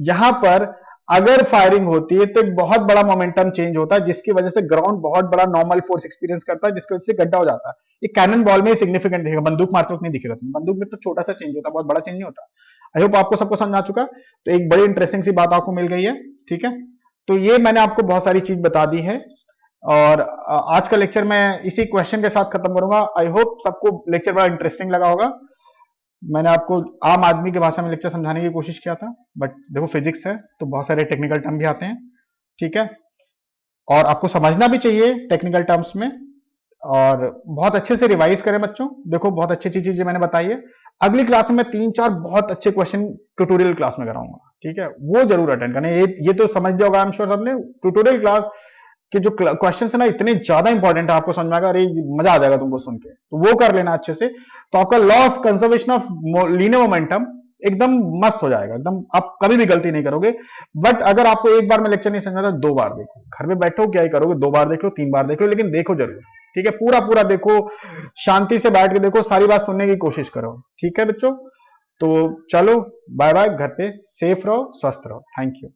यहां पर अगर फायरिंग होती है तो एक बहुत बड़ा मोमेंटम चेंज होता है, जिसकी वजह से ग्राउंड बहुत बड़ा नॉर्मल फोर्स एक्सपीरियंस करता है, जिसकी वजह से गड्ढा हो जाता है। ये कैनन बॉल में सिग्निफिकेंट दिखेगा, बंदूक मारते वक्त नहीं दिखेगा तुम्हें। बंदूक में तो छोटा सा चेंज होता है, बहुत बड़ा चेंज नहीं होता। आई होप आपको सबको समझ आ चुका। तो एक बड़ी इंटरेस्टिंग सी बात आपको मिल गई है, ठीक है। तो ये मैंने आपको बहुत सारी चीज बता दी है, और आज का लेक्चर मैं इसी क्वेश्चन के साथ खत्म करूंगा। आई होप सबको लेक्चर बड़ा इंटरेस्टिंग लगा होगा। मैंने आपको आम आदमी की भाषा में लेक्चर समझाने की कोशिश किया था, बट देखो फिजिक्स है तो बहुत सारे टेक्निकल टर्म भी आते हैं, ठीक है, और आपको समझना भी चाहिए टेक्निकल टर्म्स में। और बहुत अच्छे से रिवाइज करें बच्चों, देखो बहुत अच्छी अच्छी चीजें मैंने बताई है। अगली क्लास में मैं 3-4 बहुत अच्छे क्वेश्चन ट्यूटोरियल क्लास में कराऊंगा, ठीक है, वो जरूर अटेंड करना। ये तो समझ दिया होगा आई एम श्योर सबने। ट्यूटोरियल क्लास कि जो क्वेश्चन है ना इतने ज्यादा इंपॉर्टेंट है, आपको समझ में आएगा, अरे मजा आ जाएगा तुमको सुन के, तो वो कर लेना अच्छे से। तो आपका law of conservation of linear momentum एकदम मस्त हो जाएगा, एकदम आप कभी भी गलती नहीं करोगे। बट अगर आपको एक बार में लेक्चर नहीं समझ आता, 2 बार देखो, घर में बैठो क्या ही करोगे, 2 बार देख लो, 3 बार देख लो, लेकिन देखो जरूर, ठीक है, पूरा पूरा देखो, शांति से बैठ के देखो, सारी बात सुनने की कोशिश करो, ठीक है बच्चों। तो चलो बाय बाय, घर पे सेफ रहो, स्वस्थ रहो, थैंक यू।